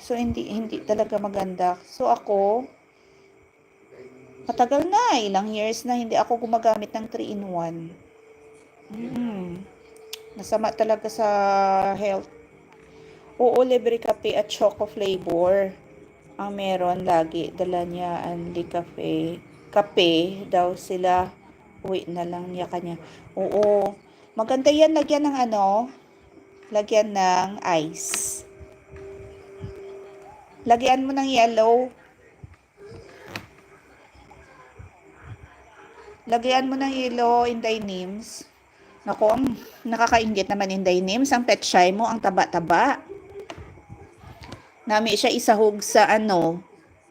So hindi talaga maganda. So ako, matagal na, ilang years na hindi ako gumagamit ng 3-in-1. Masama talaga sa health. Oo, libre kape at choco flavor ang meron lagi. Dala niya Anli Cafe. Kape daw sila. Uwi na lang niya kanya. Oo. Maganda yan. Lagyan ng lagyan ng ice. Lagyan mo ng yellow. Lagyan mo ng yellow in Dynims. Naku, nakakaingit naman in Dynims. Ang pet shy mo, ang taba-taba. Nami siya isahog sa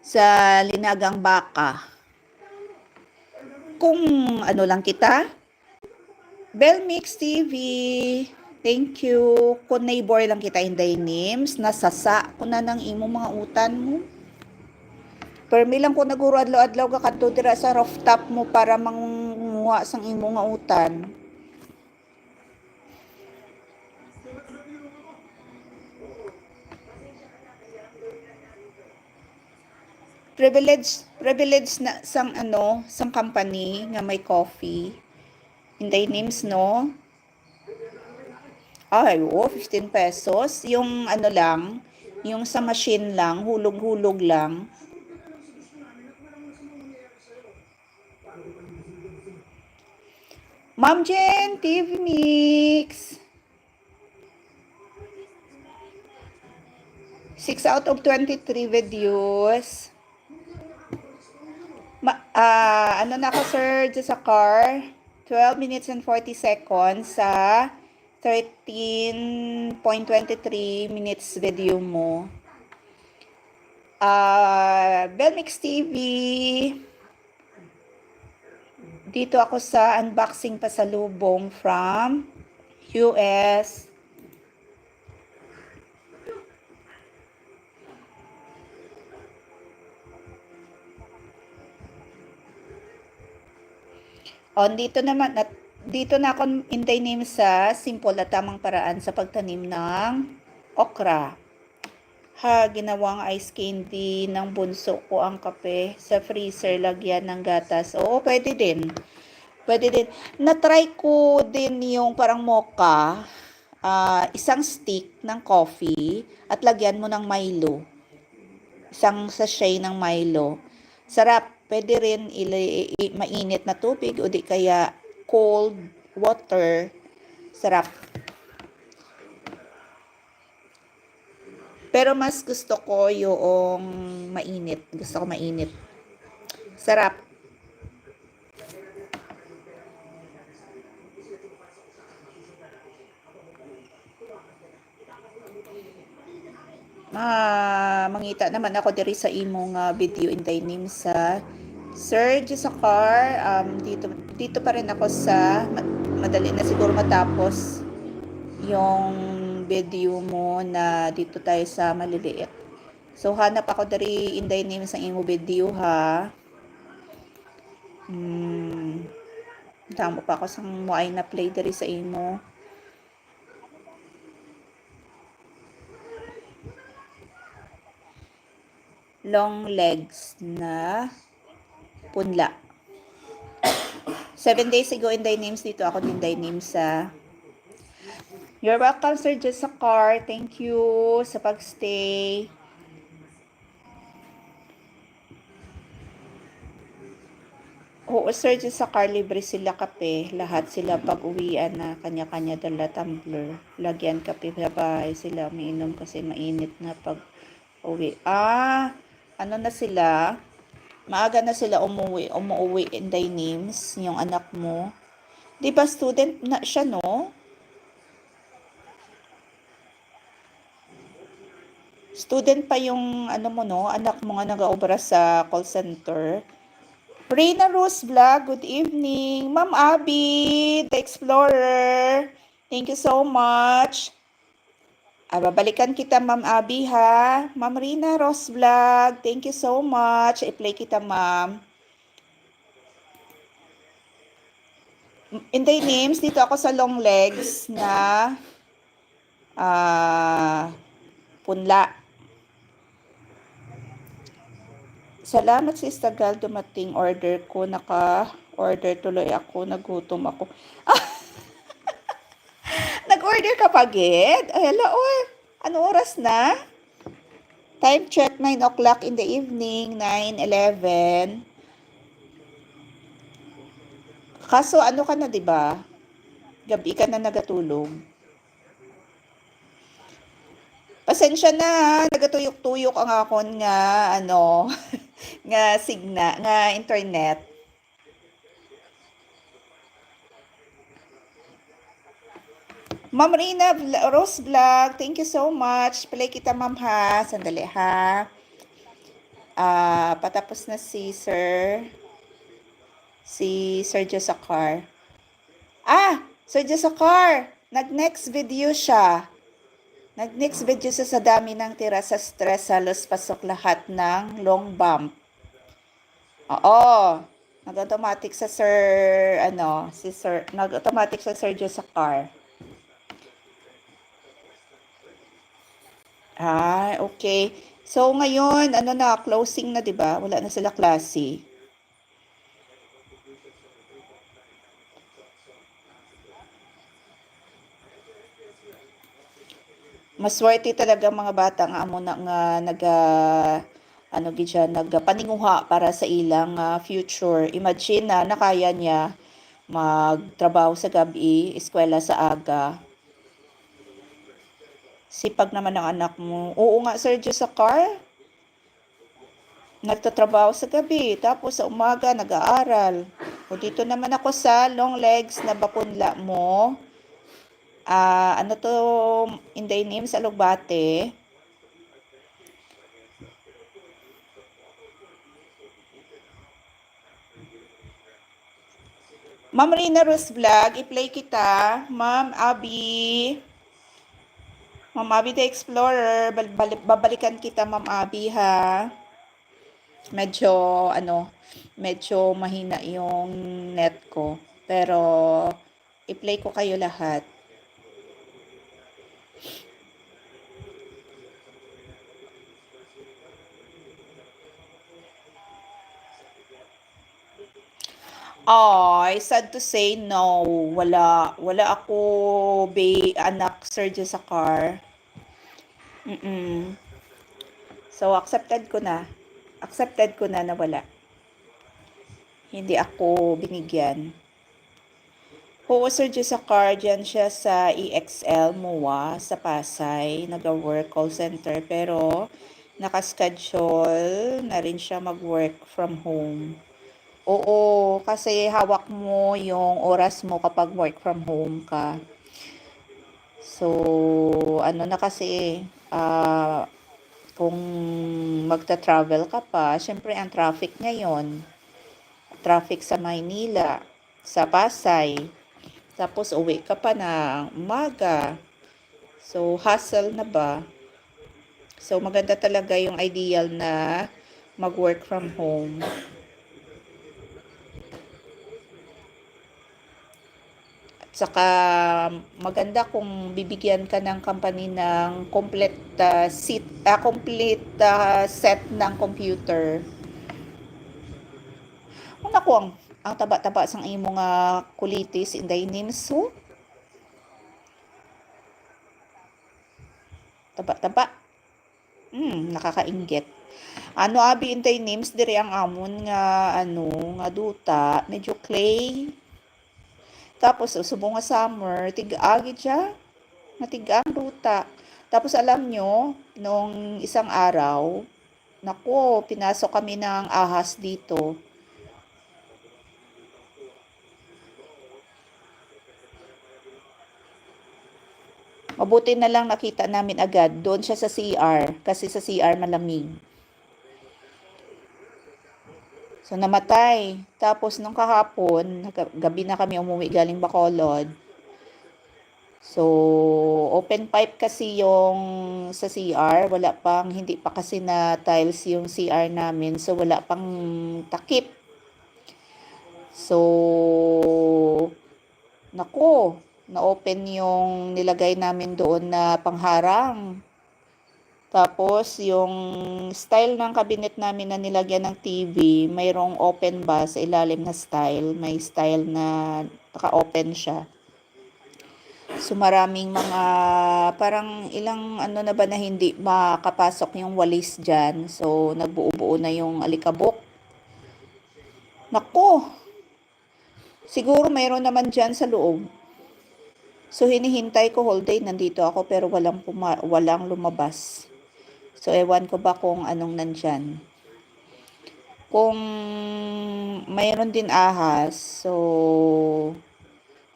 sa linagang baka. Kung lang kita, Belmix TV, thank you. Kung neighbor lang kita in Dynims, nasasa ko na ng imo mga utan mo. Permi lang ko naguro adlaw-adlaw ka kadto dira sa rooftop mo para manguha sang imo nga utan. Privilege na sang company nga may coffee. In Dynims, no? Ay, 15 pesos. Yung lang, yung sa machine lang, hulog-hulog lang. Ma'am Jen, TV Mix. 6 out of 23 videos. Na ako, sir, sa car. 12 minutes and 40 seconds sa 13.23 minutes video mo. Belmix TV. Dito ako sa unboxing pasalubong from US. Dito naman, Dito na ako intaynim sa simple at tamang paraan sa pagtanim ng okra. Ginawang ice candy ng bunso ko ang kape sa freezer, lagyan ng gatas. Oo, pwede din. Pwede din. Na-try ko din yung parang mocha, isang stick ng coffee at lagyan mo ng Milo. Isang sachet ng Milo. Sarap. Pwede rin mainit na tubig o di kaya cold water. Sarap. Pero mas gusto ko yung mainit. Gusto ko mainit. Sarap. Mangita naman ako diri sa imong video intaynim sa Sir Car. Dito pa rin ako sa madali na siguro matapos yung video mo na dito tayo sa maliliit. So hanap ako diri intaynim sa imong video ha. Damo pa ako sang moay na play diri sa imo. Long legs na punla. 7 days ago in thy names dito ako din thy names sa You're welcome, Sir Car. Thank you sa pagstay. Oo, Sir Car, libre sila kape. Lahat sila pag-uwian na kanya-kanya dala tumbler. Lagyan kape sa bahay sila. Umiinom kasi mainit na pag-uwi. Ano na sila? Maaga na sila umuwi in thy names, yung anak mo. Di ba student na siya, no? Student pa yung ano mo, no? Anak mo nga nag-aobra sa call center. Reyna Rose Vlog, good evening. Ma'am Abby, the Explorer. Thank you so much. Babalikan kita, Ma'am Abby, ha? Ma'am Rina Rose Vlog, thank you so much. I-play kita, Ma'am. In the names, dito ako sa long legs na punla. Salamat sa Instagal, dumating order ko. Naka-order tuloy ako, nagutom ako. Nag-order ka pa, Ged? Hello, ano oras na? Time check, 9 o'clock in the evening, 9:11. Kaso ano ka na, 'di ba? Gabi ka na nagatulog. Pasensya na, nagatuyok-tuyok ang akon nga ano, nga nga internet. Ma'am Rina Rose Vlog, thank you so much. Play kita, ma'am, ha. Sandali, ha. Patapos na si Sir Car. Sir Car, nag-next video siya. Nag-next video siya sa dami ng tira sa stress, halos pasok lahat ng long bump. Oo. Nag-automatic sa nag-automatic sa Sir Car. Okay. So ngayon, closing na, 'di ba? Wala na sila klase. Maswerte talaga mga bata nga amo na nga nagpaninguha para sa ilang future. Imagine na nakaya niya magtrabaho sa gabi, eskwela sa aga. Sipag naman ng anak mo. Oo nga, Sir Car. Nagtatrabaho sa gabi, tapos sa umaga nag-aaral. O dito naman ako sa long legs na bapunla mo. Ano to, in the name sa Lugbate. Ma'am Rina Rose Vlog, i-play kita. Ma'am Abby. Ma'am Abby the Explorer, babalikan kita, Ma'am Abby, ha. Medyo mahina yung net ko. Pero I-play ko kayo lahat. Ay, sad to say, no. Wala ako anak surgery sa car. So, accepted ko na wala. Hindi ako binigyan. Oo, surgery sa car, dyan siya sa EXL, MOA, sa Pasay, nag-work call center, pero nakaschedule na rin siya mag-work from home. Oo, kasi hawak mo yung oras mo kapag work from home ka. So, ano na kasi, kung magta-travel ka pa, syempre ang traffic ngayon, traffic sa Maynila, sa Pasay, tapos uwi ka pa ng umaga. So, hassle na ba? So, maganda talaga yung ideal na mag-work from home. Saka maganda kung bibigyan ka ng company ng complete set ng computer. Kung naku, ang taba-taba sang imo nga kulitis inday nimso. Taba-taba. Nakakainggit. Ano abi intay names diri ang amon nga nga duta, medyo clay. Tapos subong nga summer, tig-agi siya. Matigang duta. Tapos alam nyo, nung isang araw, nako, pinasok kami ng ahas dito. Mabuti na lang nakita namin agad. Doon siya sa CR. Kasi sa CR malamig. So namatay. Tapos nung kahapon, gabi na kami umuwi galing Bacolod. So, open pipe kasi yung sa CR, wala pang, hindi pa kasi na tiles yung CR namin, so wala pang takip. So, nako, na-open yung nilagay namin doon na pangharang. Tapos, yung style ng cabinet namin na nilagyan ng TV, mayroong open ba sa ilalim na style. May style na naka-open siya. So maraming mga parang ilang ano na ba na hindi makapasok yung walis dyan. So nagbuo-buo na yung alikabok. Nako, siguro mayroon naman dyan sa loob. So hinihintay ko whole day nandito ako pero walang lumabas. So ewan ko ba kung anong nandyan. Kung mayroon din ahas, so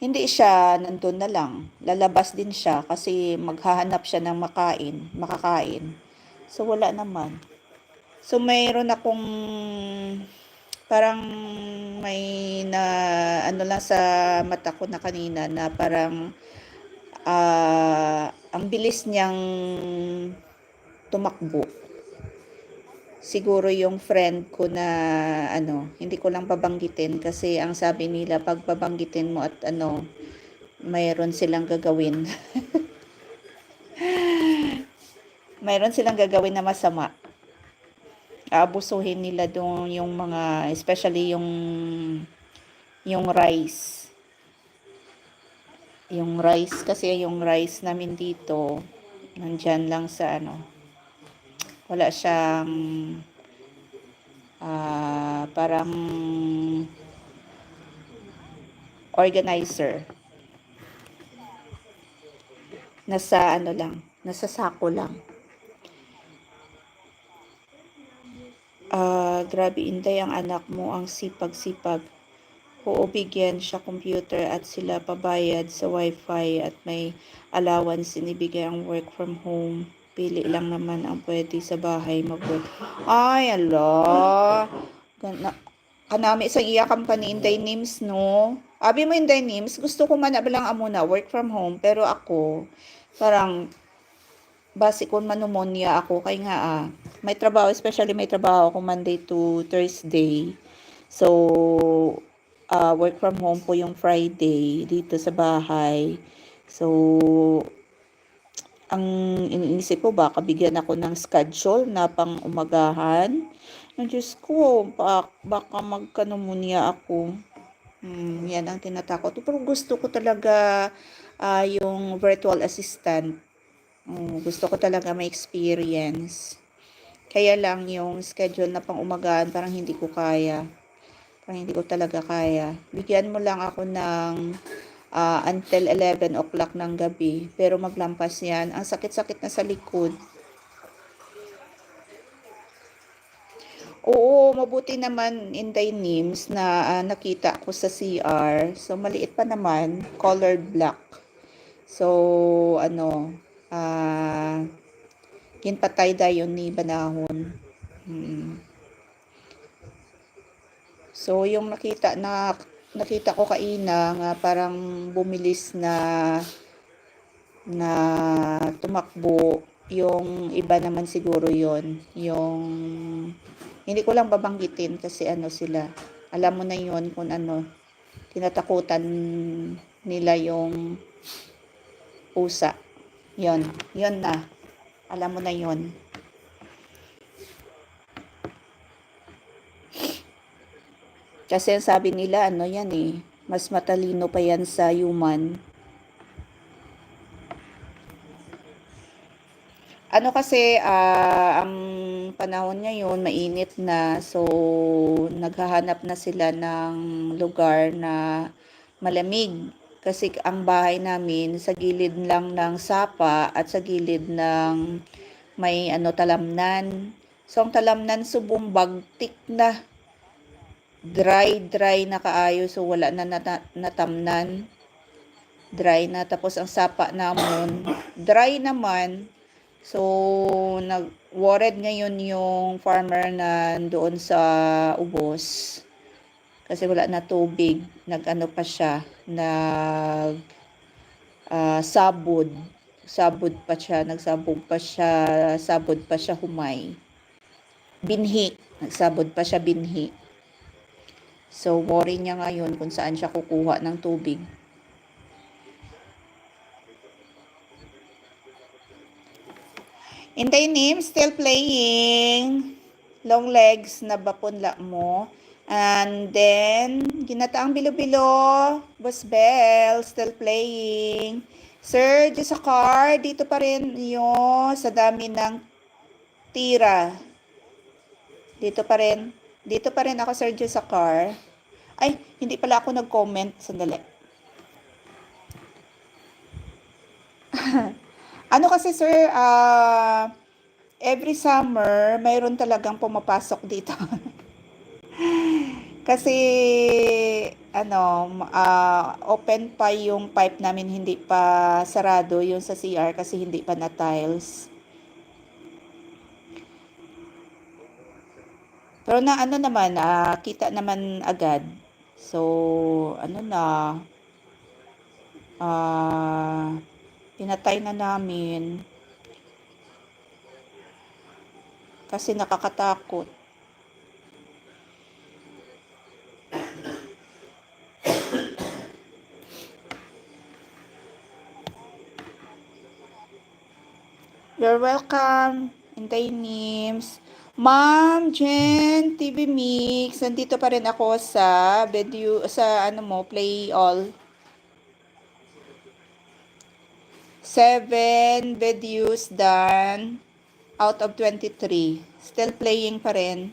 hindi siya nandun na lang. Lalabas din siya kasi maghahanap siya ng makakain. So, wala naman. So, mayroon akong parang may na ano lang sa mata ko na kanina na parang ang bilis niyang tumakbo. Siguro yung friend ko na hindi ko lang babanggitin kasi ang sabi nila pag babanggitin mo at mayroon silang gagawin. Mayroon silang gagawin na masama. Aabusuhin nila doon yung mga, especially yung rice. Yung rice kasi yung rice namin dito, nandyan lang sa wala siyang parang organizer. Nasa nasa sako lang. Grabe Inday, ang anak mo, ang sipag-sipag. Oo, bigyan siya computer at sila pabayad sa wifi at may allowance inibigay ang work from home. Pili lang naman ang pwede sa bahay mag-work. Ay, ala. Kanami sa iya company Inday Nims, no? Abi mo Inday Nims, gusto ko man lang amuna work from home, pero ako, parang base ko pneumonia ako kay nga may trabaho, especially may trabaho ako Monday to Thursday. So work from home po yung Friday dito sa bahay. So, ang iniisip ko baka bigyan ako ng schedule na pang umagahan. Ang Diyos ko, baka magkanumonia ako. Yan ang tinatakot. Pero gusto ko talaga yung virtual assistant. Gusto ko talaga may experience. Kaya lang yung schedule na pang umagahan parang hindi ko kaya. Parang hindi ko talaga kaya. Bigyan mo lang ako ng until 11 o'clock ng gabi. Pero maglampas yan. Ang sakit-sakit na sa likod. Oo, mabuti naman Inday Nims na nakita ko sa CR. So, maliit pa naman. Colored black. So, ano, ginpatay da yun ni Banahon. So, yung nakita ko kaina nga parang bumilis na tumakbo, yung iba naman siguro yon yung hindi ko lang babanggitin kasi ano sila, alam mo na yon kung ano, tinatakutan nila yung pusa, yon na, alam mo na yon. Kasi sabi nila ano yan mas matalino pa yan sa human. Ano kasi, ang panahon ngayon mainit na, so naghahanap na sila ng lugar na malamig. Kasi ang bahay namin sa gilid lang ng sapa at sa gilid ng may talamnan. So ang talamnan subong bagtik na, dry na kaayo, so wala na natamnan. Dry na, tapos ang sapa namon dry naman. So, nag-worried ngayon yung farmer na doon sa ubos. Kasi wala na tubig. Nag-ano pa siya, sabod. Sabod pa siya, nagsabog pa siya, sabod pa siya humay. Binhi, nagsabod pa siya binhi. So, worry niya ngayon kung saan siya kukuha ng tubig. Intay Nim, still playing. Long legs na bapunla mo. And then, ginataang bilo-bilo. Boss Bell, still playing. Sir, sa car, dito pa rin yung sa dami ng tira. Dito pa rin. Dito pa rin ako, Sir, sa car. Ay, hindi pala ako nag-comment. Sandali. Ano kasi sir, every summer, mayroon talagang pumapasok dito. Kasi, open pa yung pipe namin, hindi pa sarado yung sa CR kasi hindi pa na tiles. Pero na naman, kita naman agad. So, pinatay na namin kasi nakakatakot. You're welcome, Intay Nims. Ma'am Jen, TV Mix, nandito pa rin ako sa video, sa play all. 7 videos done out of 23. Still playing pa rin.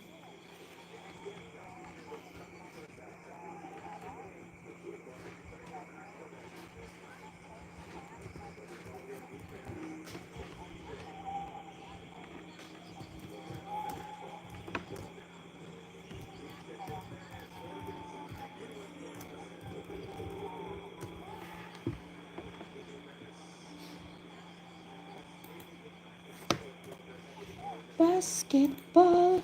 Basketball.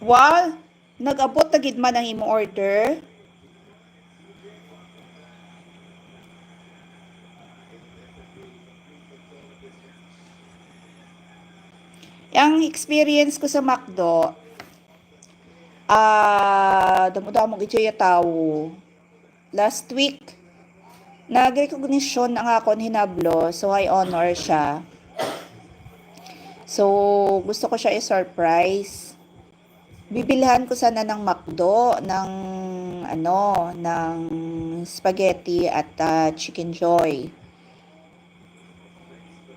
Wow, nag-abot na gid man ang imong order. Ang experience ko sa McDo, damo-damo gid siya tawo. Last week, nag-recognition ang akon hinablo, so high honor siya. So, gusto ko siya i-surprise. Bibilhan ko sana ng McDo, ng spaghetti at chicken joy.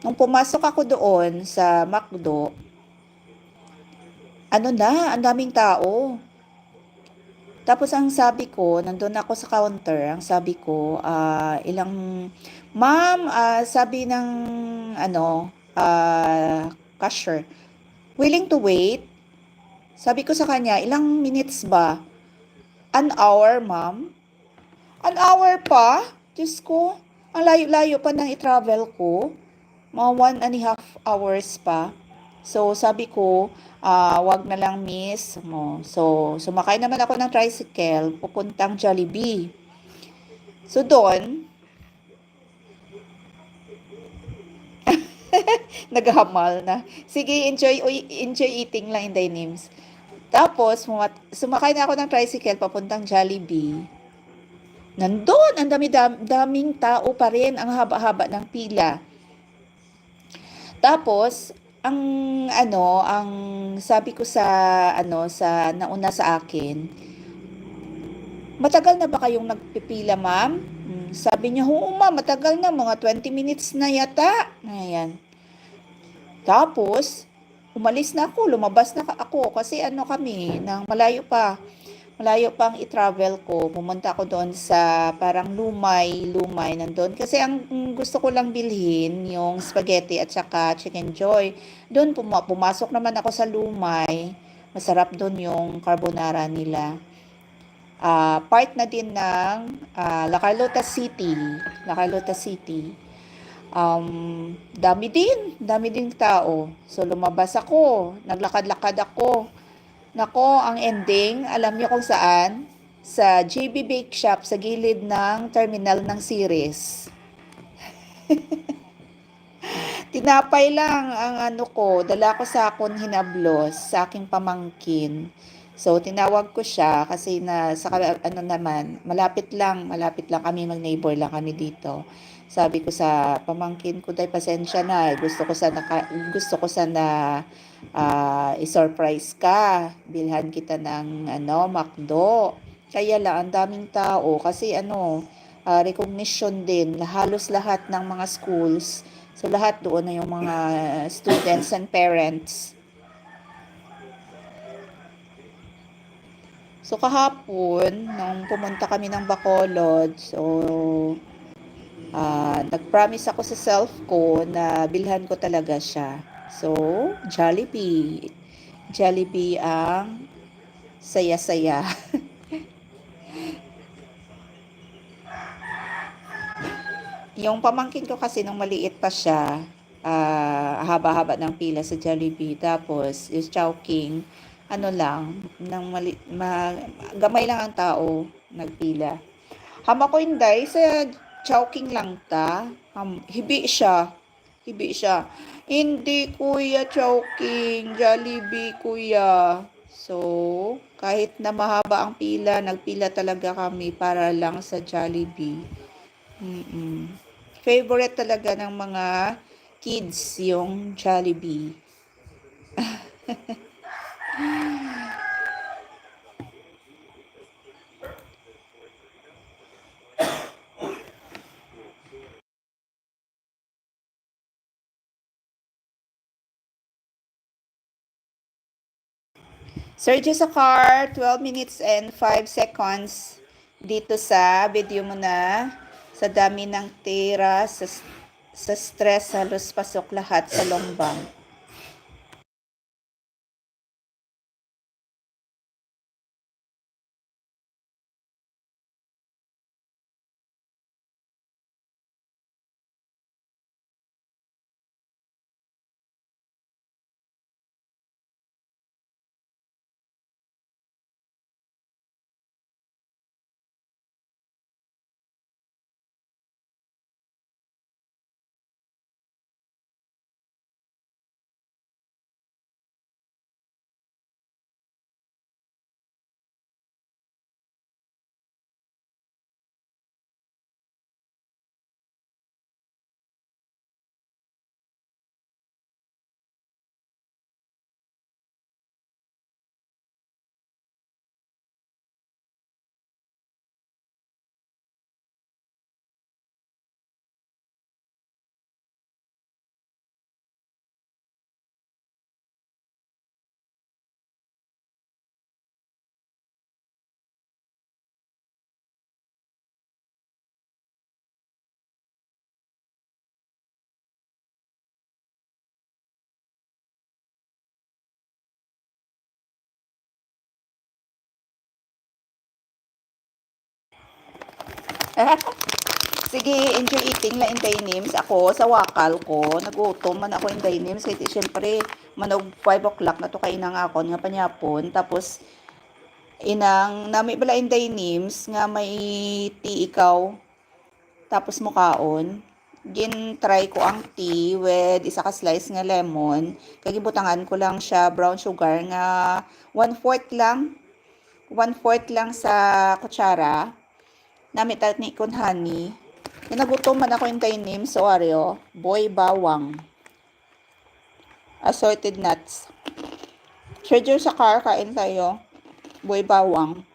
Nung pumasok ako doon sa McDo, ang daming tao. Tapos ang sabi ko, nandun ako sa counter, ang sabi ko, ma'am, sabi ng, cashier, willing to wait? Sabi ko sa kanya, ilang minutes ba? An hour, ma'am? An hour pa? Diyos ko, ang layo-layo pa nang i-travel ko. Mga 1.5 hours pa. So, sabi ko, wag na lang miss mo. So, sumakay naman ako ng tricycle, pupuntang Jollibee. So, doon, naghamal na. Sige, enjoy eating lang, Inday Nims. Tapos, sumakay na ako ng tricycle papuntang Jollibee. Nandun, ang daming tao pa rin, ang haba-haba ng pila. Tapos, ang sabi ko sa nauna sa akin, matagal na ba kayong nagpipila, ma'am? Sabi niya, oo ma'am, matagal na, mga 20 minutes na yata. Ayan. Tapos, umalis na ako, lumabas na ako kasi kami, malayo pang i-travel ko. Pumunta ako doon sa parang lumay nandun. Kasi ang gusto ko lang bilhin, yung spaghetti at saka chicken joy. Doon pumasok naman ako sa lumay. Masarap doon yung carbonara nila. Part na din ng La Carlota City. La Carlota City. Dami din tao. So lumabas ako, naglakad-lakad ako. Nako, ang ending, alam niyo kung saan? Sa JB Bake Shop sa gilid ng terminal ng Ceres. Tinapay lang ang dala ko sa akon hinablos sa aking pamangkin. So tinawag ko siya kasi naman, malapit lang kami, mag-neighbor lang kami dito. Sabi ko sa pamangkin ko, "Tay, pasensya na. Gusto ko sana i-surprise ka. Bilhan kita ng McDo." Kaya lang ang daming tao kasi recognition din, halos lahat ng mga schools. So lahat doon na yung mga students and parents. So kahapon, nung pumunta kami ng Bacolod, so nag-promise ako sa self ko na bilhan ko talaga siya. So, Jollibee. Jollibee ang saya-saya. Yung pamangkin ko kasi nung maliit pa siya, haba-haba ng pila sa Jollibee. Tapos, yung Chowking, ano lang, gamay lang ang tao, nagpila. Hama ko inday sa Chowking lang ta. Hibi siya. Hibi siya. Hindi kuya Chowking, Jollibee kuya. So, kahit na mahaba ang pila, nagpila talaga kami para lang sa Jollibee. Mm. Favorite talaga ng mga kids yung Jollibee. Search sa car, 12 minutes and 5 seconds dito sa video mo na. Sa dami ng tira, sa stress, halos pasok lahat sa longbang. Sige, enjoy eating la inday names. Ako, sa wakal ko, nagutom man ako inday names. Kaya siyempre, manog 5 o'clock na to kainang ako nga panyapon. Tapos, inang, nami bala inday names nga may tea ikaw. Tapos mukaon. Gin try ko ang tea with isa ka slice nga lemon. Kagibutangan ko lang siya brown sugar nga 1/4 lang. 1/4 lang sa kutsara. Nami ni kun honey. Nagutom man ako yung tainim sa Oreo. Boy bawang. Assorted nuts. Schedule sa car, kain tayo. Boy bawang.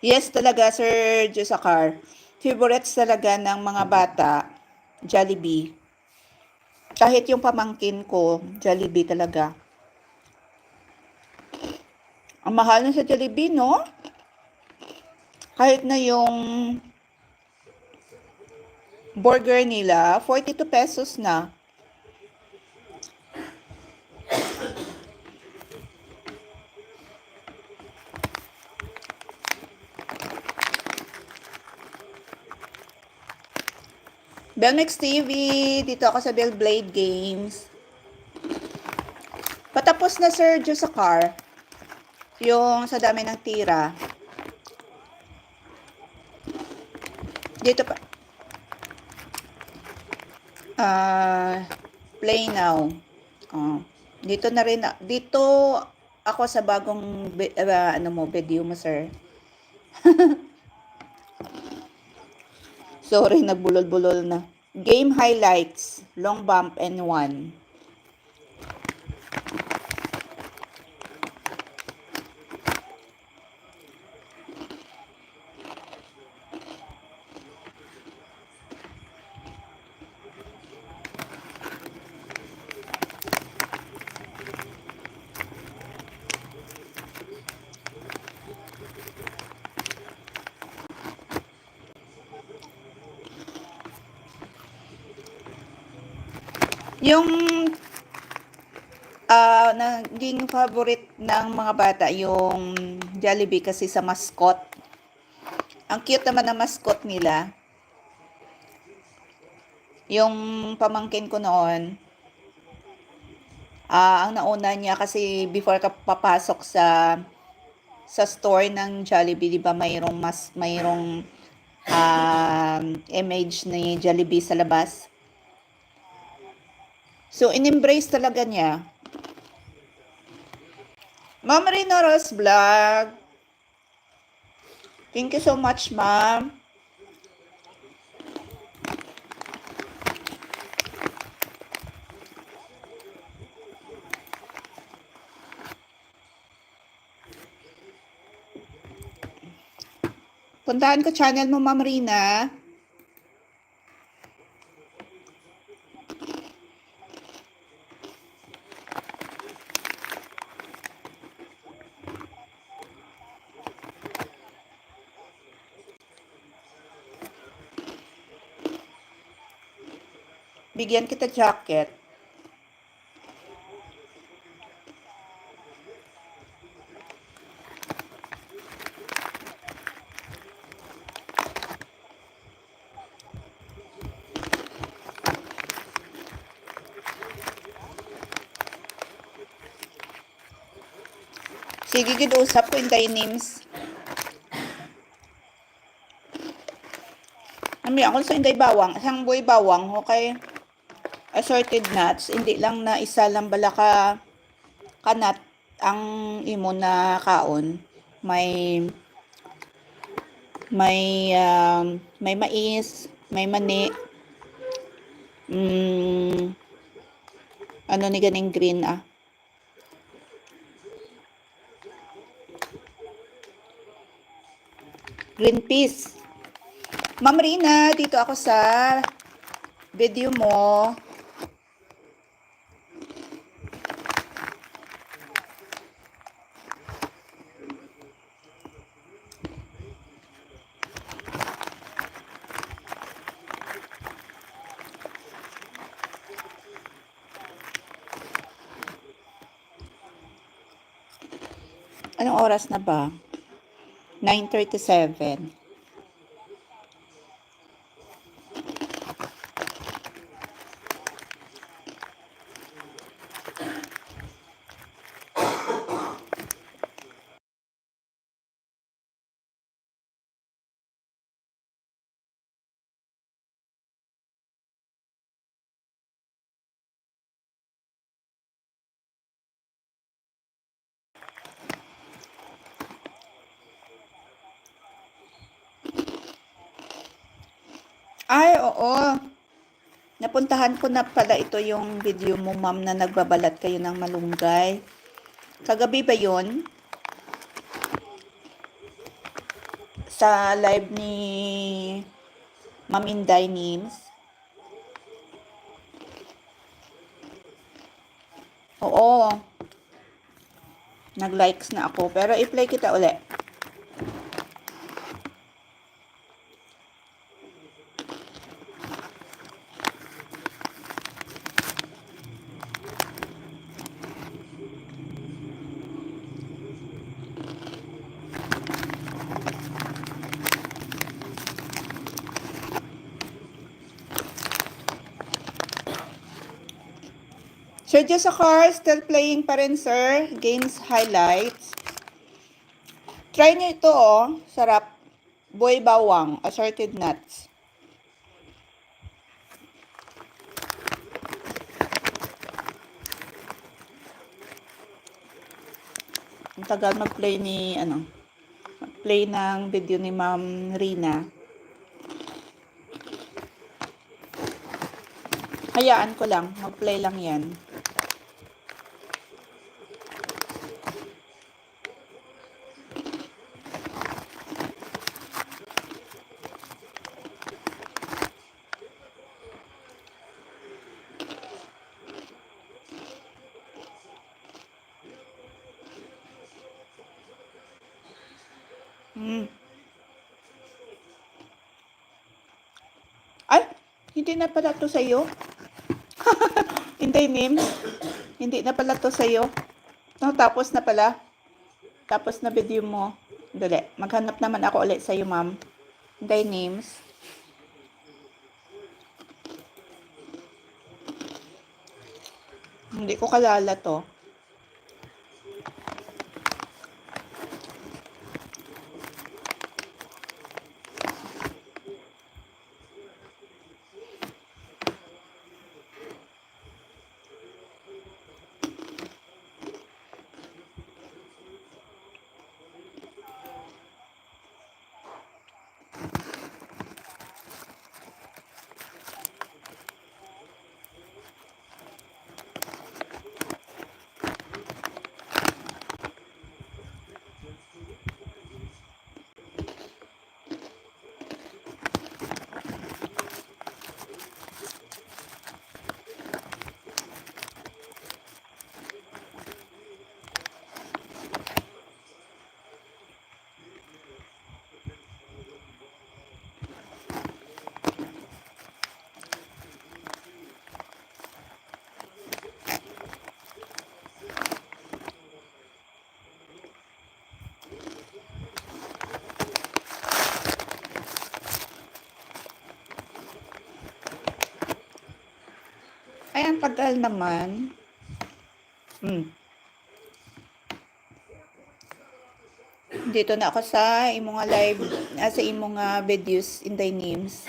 Yes talaga, Sir Jusakar. Favorites talaga ng mga bata, Jollibee. Kahit yung pamangkin ko, Jollibee talaga. Ang mahal na sa Jollibee, no? Kahit na yung burger nila, 42 pesos na. Belmex TV, dito ako sa Bellblade Games. Patapos na Sir Jusakar, yung sa dami ng tira. Dito pa. Play now. Dito na rin, dito ako sa bagong video mo, sir. Sorry, nagbulol-bulol na. Game highlights, long bump and one. Yung naging favorite ng mga bata yung Jollibee kasi sa mascot. Ang cute naman ng mascot nila. Yung pamangkin ko noon, ang nauna niya kasi before ka papasok sa store ng Jollibee, 'di ba, mayroong image ni Jollibee sa labas. So in-embrace talaga niya. Ma'am Rino Rose Vlog. Thank you so much, ma'am. Puntahan ko channel mo, Ma'am Rina. Bigyan kita jacket. Sige, gid usap ko intay names. Ami ako sa inday bawang, isang boy bawang, okay? Assorted nuts, hindi lang na isa lang bala ka kanat ang imo na kaon. May mais, may mani, ano ni ganing green green peas. Ma'am Rina, dito ako sa video mo. Anong oras na ba? 9:37. Ay, oo. Napuntahan ko na pala ito yung video mo, ma'am, na nagbabalat kayo ng malunggay. Kagabi ba yun? Sa live ni Ma'am Inday Nims? Oo. Nag-likes na ako. Pero i-play kita uli. Sir Jessakar, still playing pa rin, sir. Games highlights. Try nyo ito, oh. Sarap. Boy bawang, assorted nuts. Ang tagal mag-play mag-play ng video ni Ma'am Rina. Hayaan ko lang, mag-play lang yan. Ay, hindi na pala to sa'yo. Hintay, Nim. Hindi na pala to sa'yo. No, tapos na pala. Tapos na video mo. Dali. Maghanap naman ako ulit sa'yo, ma'am. Hintay, Nims. Hindi ko kalala to. Ay, ang tagal naman. Dito na ako sa imong live, sa imong videos in the names.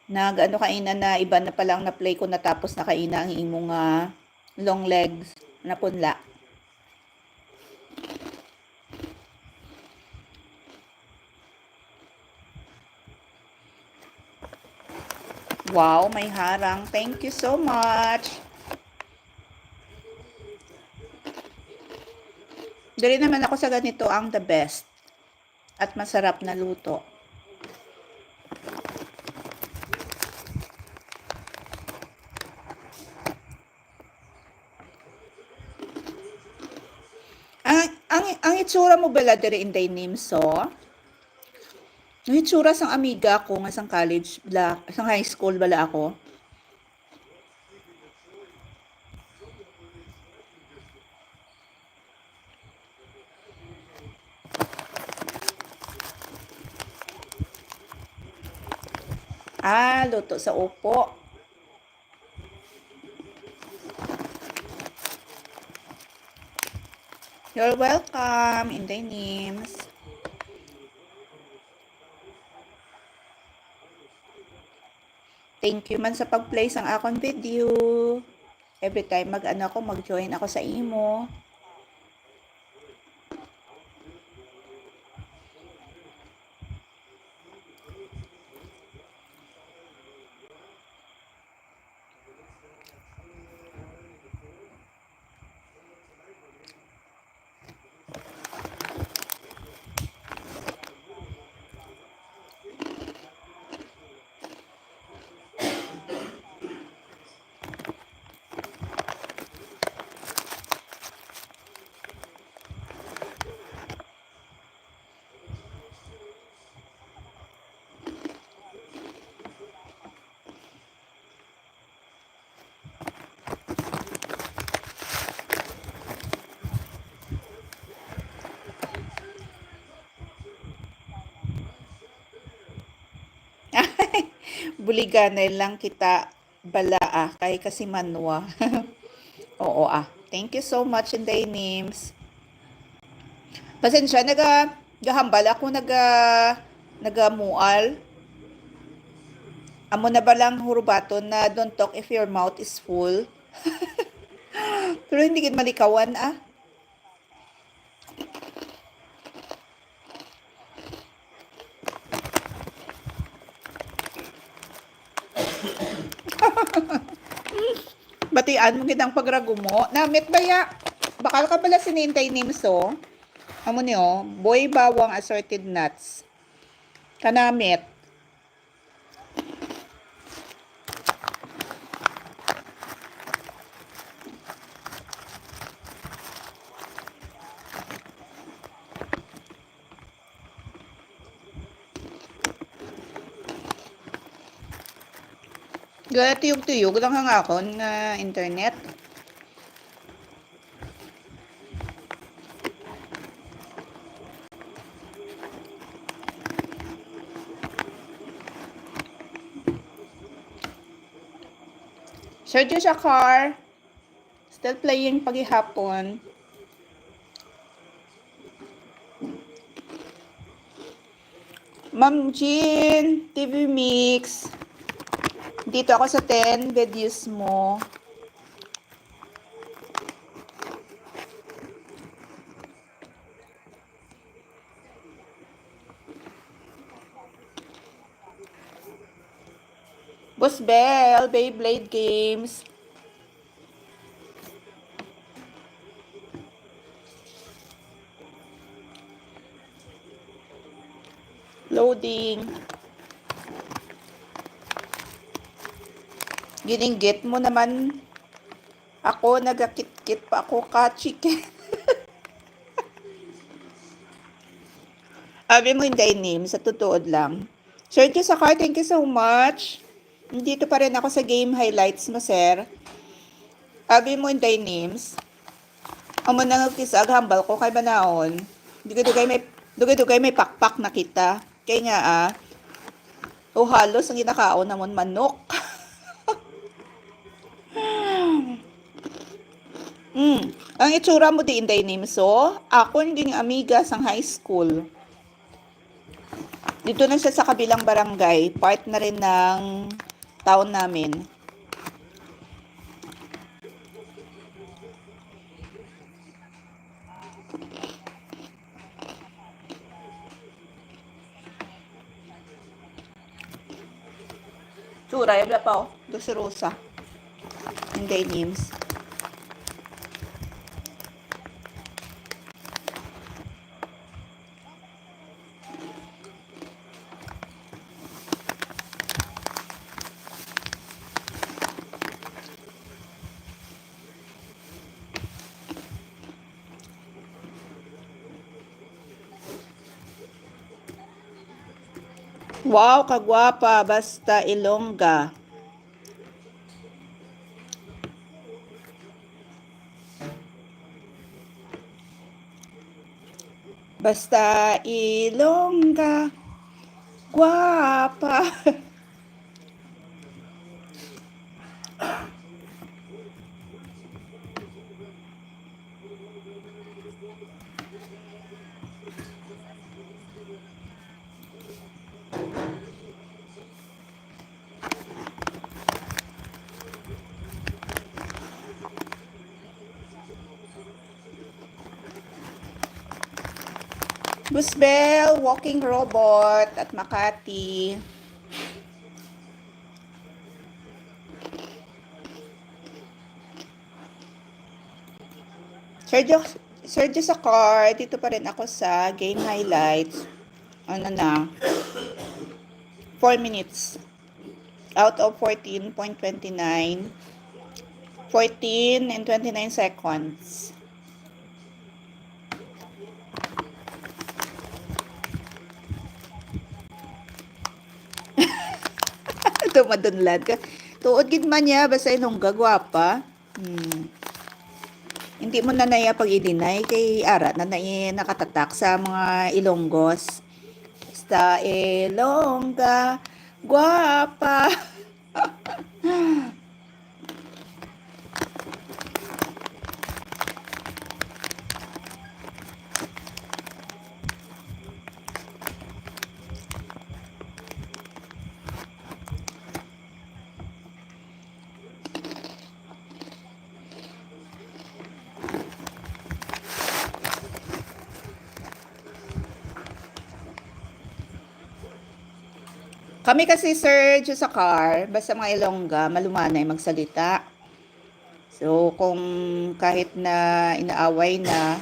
Nag ano kaina na iba na palang na play ko natapos na kaina ang imong long legs na punla. Wow, may harang. Thank you so much. Dali naman ako sa ganito ang the best at masarap na luto. Ang itsura mo bala diri in the name so? Ang itsura sang amiga ko nga sang college bala, sang high school bala ako. Luto sa upo. You're welcome in the names. Thank you man sa pag-play sang akong video. Every time mag-ano ako, mag-join ako sa imo. Buliganay lang kita bala kay kasi manwa. Oo Thank you so much in the names. Pasensya gahambal ako nagamual. Amo na balang hurubaton na don't talk if your mouth is full. Pero hindi gid malikawan Batian mo gid ang pagragumo. Namit baya. Bakal ka pala sinintay nimso. Amo niyo, boy bawang assorted nuts. Kanamit. Gaya tuyog-tuyog lang ang akon nga internet. Sergio Shakar, still playing pagihapon. Ma'am Jean, TV Mix. Dito ako sa 10 videos mo. Boss Bell, Beyblade Games. Loading. Gininggit mo naman. Ako, nagakit-kit pa ako ka chicken. Abi mo hindi name, sa totoo lang. Sergio Sakar, thank you so much. Dito pa rin ako sa game highlights mo, sir. Abi mo hindi names. Amo na nagkisag hambal ko kay banaon. Dugay may pakpak na kita. Kaya nga o halos ang ginakaon namon manok. Ang itsura mo di inday names so, ako hindi amiga sang high school. Dito na siya sa kabilang barangay, part na rin ng town namin. Tsura, yabla pa do si Rosa. Hindi names. Wow, kagwapa, basta Ilongga. Basta Ilongga, gwapa. Busbel, Walking Robot at Makati. Sergio Sakar, dito pa rin ako sa game highlights. Ano na? 4 minutes. Out of 14.29. 14 and 29 seconds. Tumadunlad ka. Tuod gid man niya basta inong gagwapa. Hindi mo na naya pag i-deny kay ara na nakatatak sa mga Ilonggos. Basta Ilongga, gwapa. Kami kasi Sir Sakar, basta mga Ilongga, malumanay magsalita. So kung kahit na inaaway na,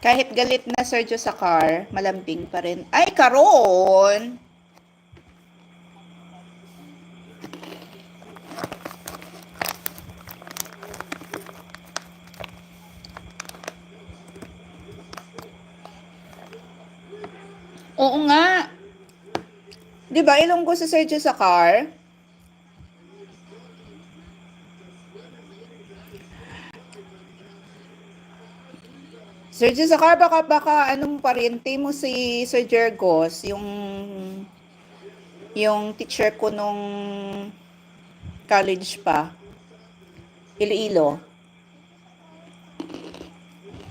Kahit galit na Sergio sa car, malambing pa rin. Ay, karon! Oo nga. Di ba, Ilonggo si Sergio sa car? Sergio sa car, baka anong pariente mo si Sir Jergos, yung teacher ko nung college pa, Iloilo.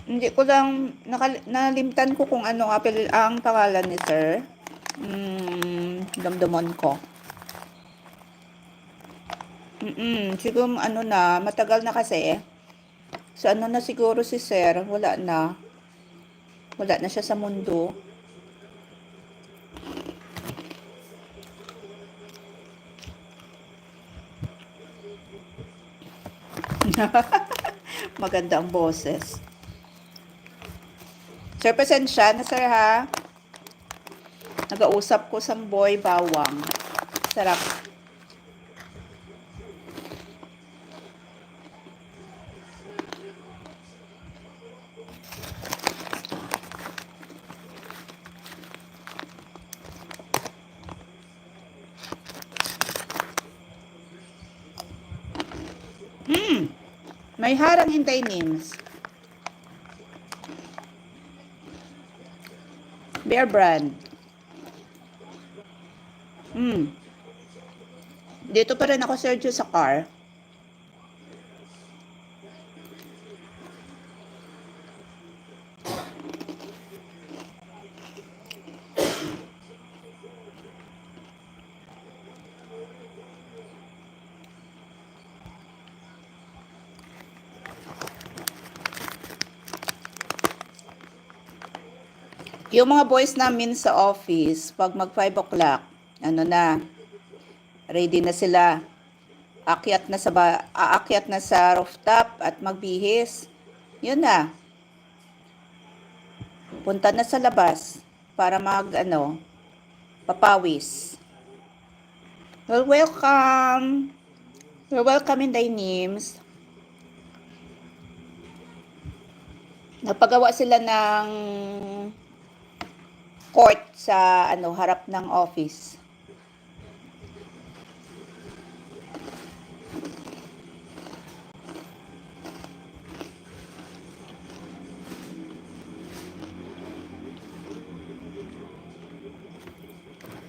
Hindi ko lang, nalimtan ko kung ano ang pangalan ni Sir. Damdaman ko. Siguro ano na, matagal na kasi. So ano na siguro si Sir, wala na. Wala na siya sa mundo. Maganda ang boses. Sir, pasensya na sir ha. Nag-ausap ko sa boy bawang. Sarap. May harang hintay names. Bear brand. Dito pa rin ako, Sergio, sa car. Yung mga boys namin sa office, pag mag 5 o'clock, ano na, ready na sila. Aakyat na sa rooftop at magbihis. Yun na. Punta na sa labas para papawis. Well, welcome. You're welcome in the names. Nagpagawa sila ng court sa harap ng office.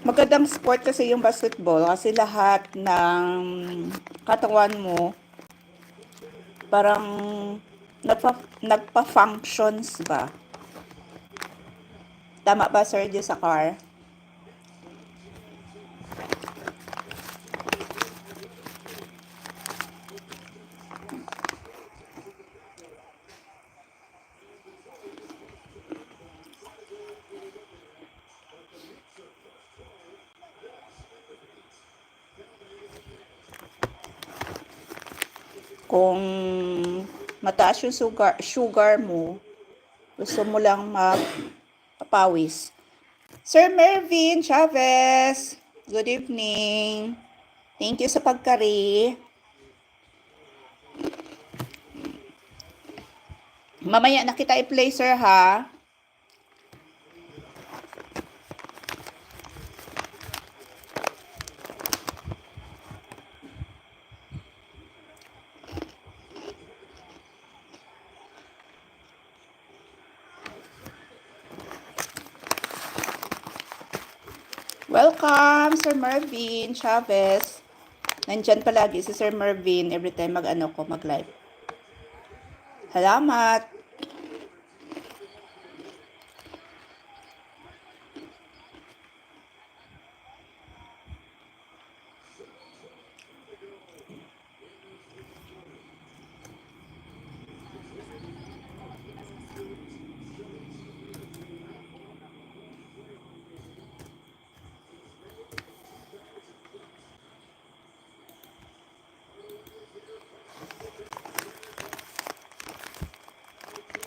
Magandang sport kasi yung basketball kasi lahat ng katawan mo parang nagpa-functions ba? Tama ba, Sir, sa car? Kung mataas yung sugar mo, gusto mo lang magpapawis. Sir Mervin Chavez, good evening. Thank you sa pagkari. Mamaya na kita i-play, sir, ha? Welcome, Sir Mervin Chavez. Nandyan palagi si Sir Mervin every time mag-live. Salamat.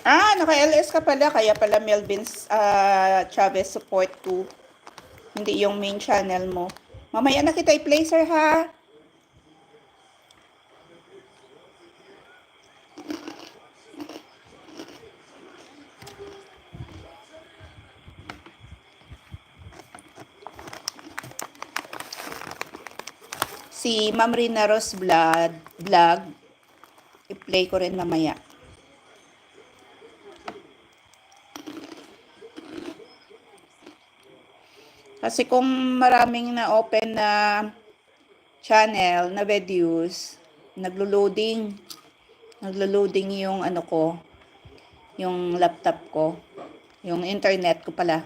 Naka-LS ka pala, kaya pala Melvin Chavez support 2. Hindi yung main channel mo. Mamaya na kita i-play, sir, ha? Si Ma'am Rina Ros vlog, i-play ko rin mamaya. Kasi kung maraming na-open na channel, na videos, naglo-loading yung ano ko, yung laptop ko, yung internet ko pala.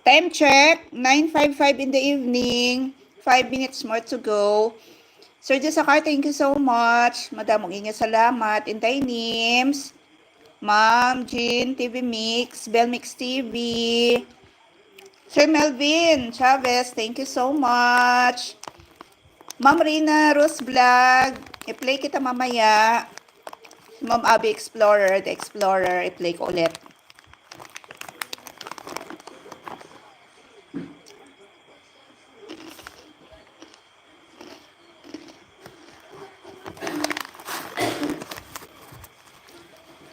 Time check, 9:55 in the evening. 5 minutes more to go. Sir Jessakar, thank you so much. Madamong inyo salamat. Intay Nims, Ma'am Jean, TV Mix, Bell Mix TV. Sir Melvin Chavez, thank you so much. Ma'am Rina Rose Vlog, i-play kita mamaya. Ma'am Abby Explorer, The Explorer, i-play ko ulit.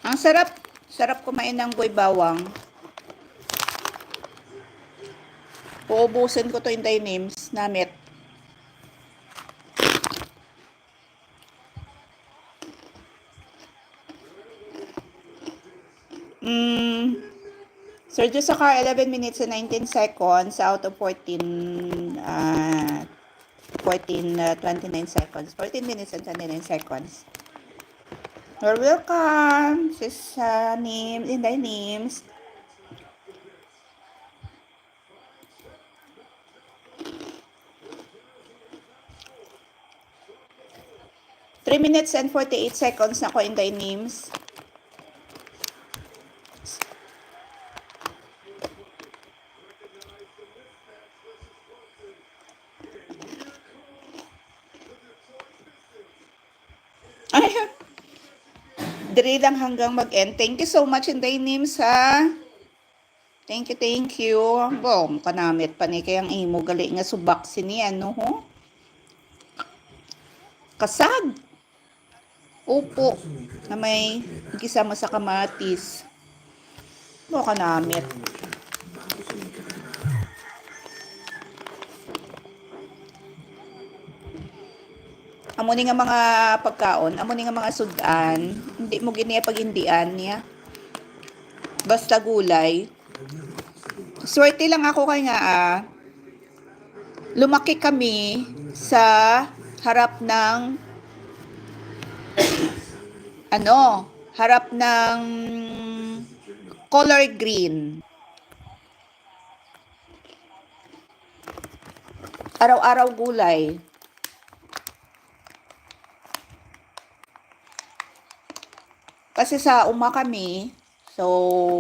Ang sarap kumain ng boy bawang. Uubusin ko to in the names, namit. Sir Jessakar, 11 minutes and 19 seconds out of 14, 29 seconds. 14 minutes and 29 seconds. You're welcome, sis Nims, Inday Nims. Three minutes and 48 seconds na ko, Inday Nims. Diri lang hanggang mag-end. Thank you so much, Inday Nims, ha? Thank you. Bom, kanamit pa ni kayang imo gali nga subak sini ano ho? Kasag. Upo na may gisama sa kamatis. Bo kanamit. Amo ni nga mga pagkaon, amo ni nga mga sudan, hindi mo giniya pagindian niya. Basta gulay. Swerte lang ako kay nga lumaki kami sa harap ng harap ng color green. Araw-araw gulay. Kasi sa uma kami, so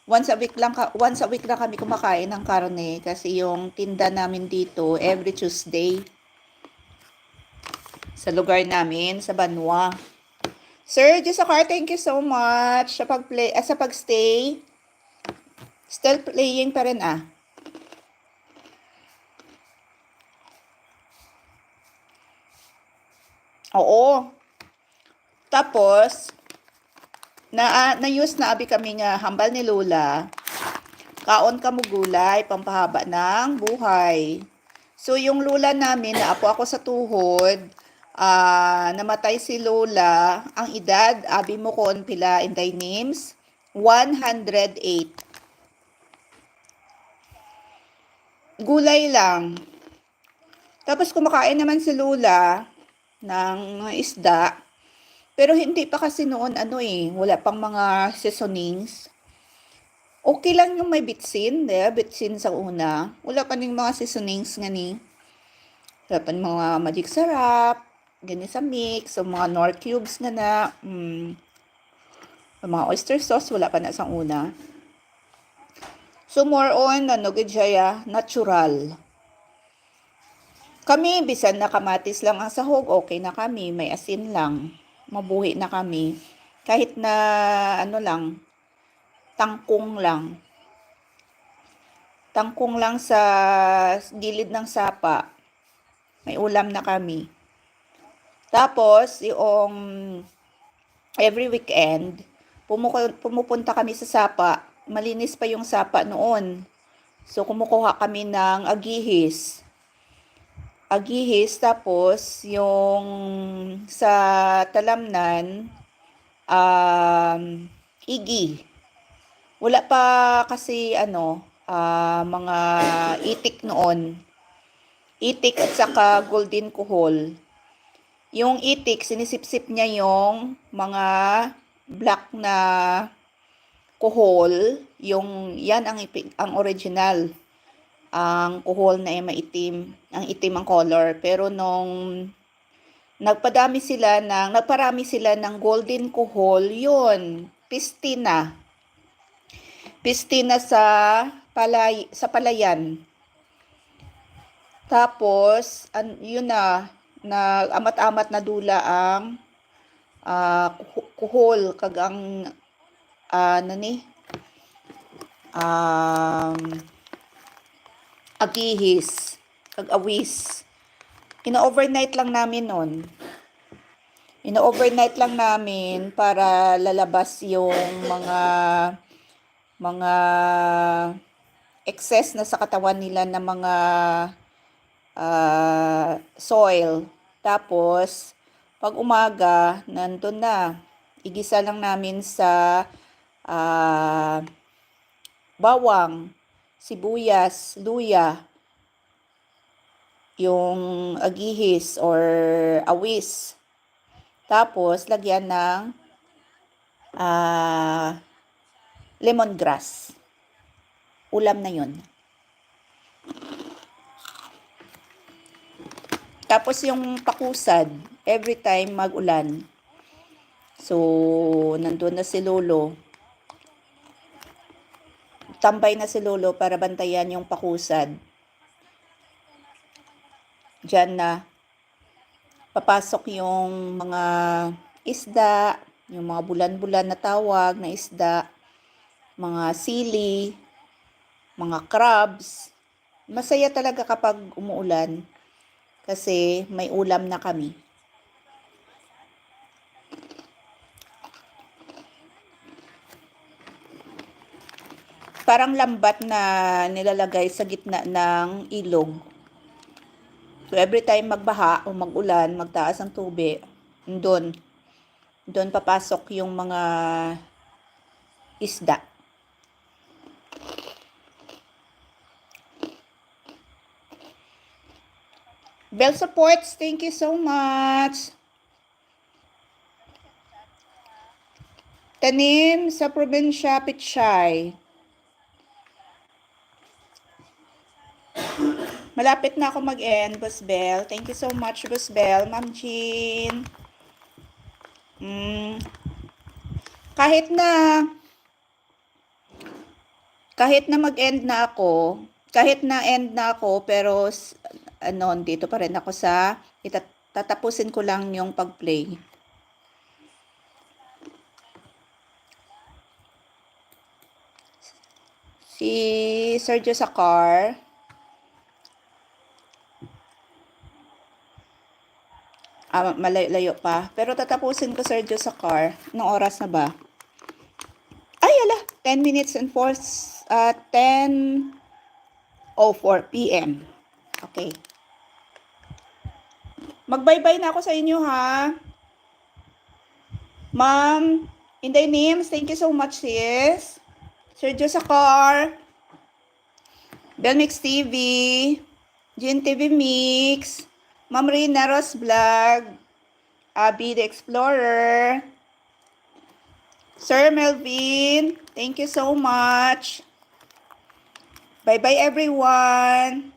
once a week lang kami kumakain ng karne kasi yung tinda namin dito every Tuesday sa lugar namin sa Banwa. Sir Jessakar, thank you so much sa pagstay. Still playing pa rin Oo. Tapos na-use na abi kami nga hambal ni Lola. Kaon ka mo gulay, pampahaba ng buhay. So, yung Lola namin, naapo ako sa tuhod, namatay si Lola. Ang edad, abi mo kon pila in thy names, 108. Gulay lang. Tapos kumakain naman si Lola ng isda. Pero hindi pa kasi noon wala pang mga seasonings. Okay lang yung may bitsin, bitsin sa una. Wala pa ning mga seasonings nga ni. Wala pa ning mga magic sarap, ganyan sa mix, o mga nor cubes nga na. Ang mga oyster sauce, wala pa na sa una. So, more on, gid siya, natural. Kami, bisan na kamatis lang ang sahog, okay na kami. May asin lang. Mabuhi na kami. Kahit na, lang, tangkong lang. Tangkong lang sa gilid ng sapa. May ulam na kami. Tapos, yung every weekend, pumupunta kami sa sapa. Malinis pa yung sapa noon. So, kumukuha kami ng agihis. Agihis, tapos yung sa talamnan, igi. Wala pa kasi mga itik noon. Itik at saka golden kuhol. Yung itik, sinisip-sip niya yung mga black na kuhol. Yan ang original. Ang kuhol na ay maitim. Ang itim ang color. Pero nung nagparami sila ng golden kuhol, yun, pistina. Pistina sa palayan. Tapos, yun na amat-amat na dula ang kuhol kagang agihis kag awis. Ina-overnight lang namin nun. Ina-overnight lang namin para lalabas yung mga excess na sa katawan nila na mga soil. Tapos, pag umaga, nandun na. Igisa lang namin sa bawang, sibuyas, luya, yung agihis or awis. Tapos, lagyan ng lemongrass. Ulam na yun. Tapos yung pakusad, every time mag-ulan. So, nandun na si Lolo. Tambay na si Lolo para bantayan yung pakusad. Diyan na papasok yung mga isda, yung mga bulan-bulan na tawag na isda, mga sili, mga crabs. Masaya talaga kapag umuulan kasi may ulam na kami. Parang lambat na nilalagay sa gitna ng ilog. So, every time magbaha o mag-ulan, magtaas ang tubig, doon papasok yung mga isda. Bell supports, thank you so much. Tanim sa probinsya, Pichay. Malapit na ako mag-end, Boss Bell. Thank you so much, Boss Bell. Ma'am Jean. Kahit na mag-end na ako, pero dito pa rin ako sa tatapusin ko lang yung pag-play. Si Sergio Sacar. Malayo pa. Pero tatapusin ko, Sergio Sacar. Anong oras na ba? Ay, 10 minutes and 10:04 p.m. Okay. Mag-bye-bye na ako sa inyo, ha? Ma'am, Inday Nims, thank you so much, sis. Sergio Sacar. Belmix TV. Gin TV Mix. Ma'am Rina Ross Vlog. Abby the Explorer. Sir Melvin, thank you so much. Bye-bye everyone.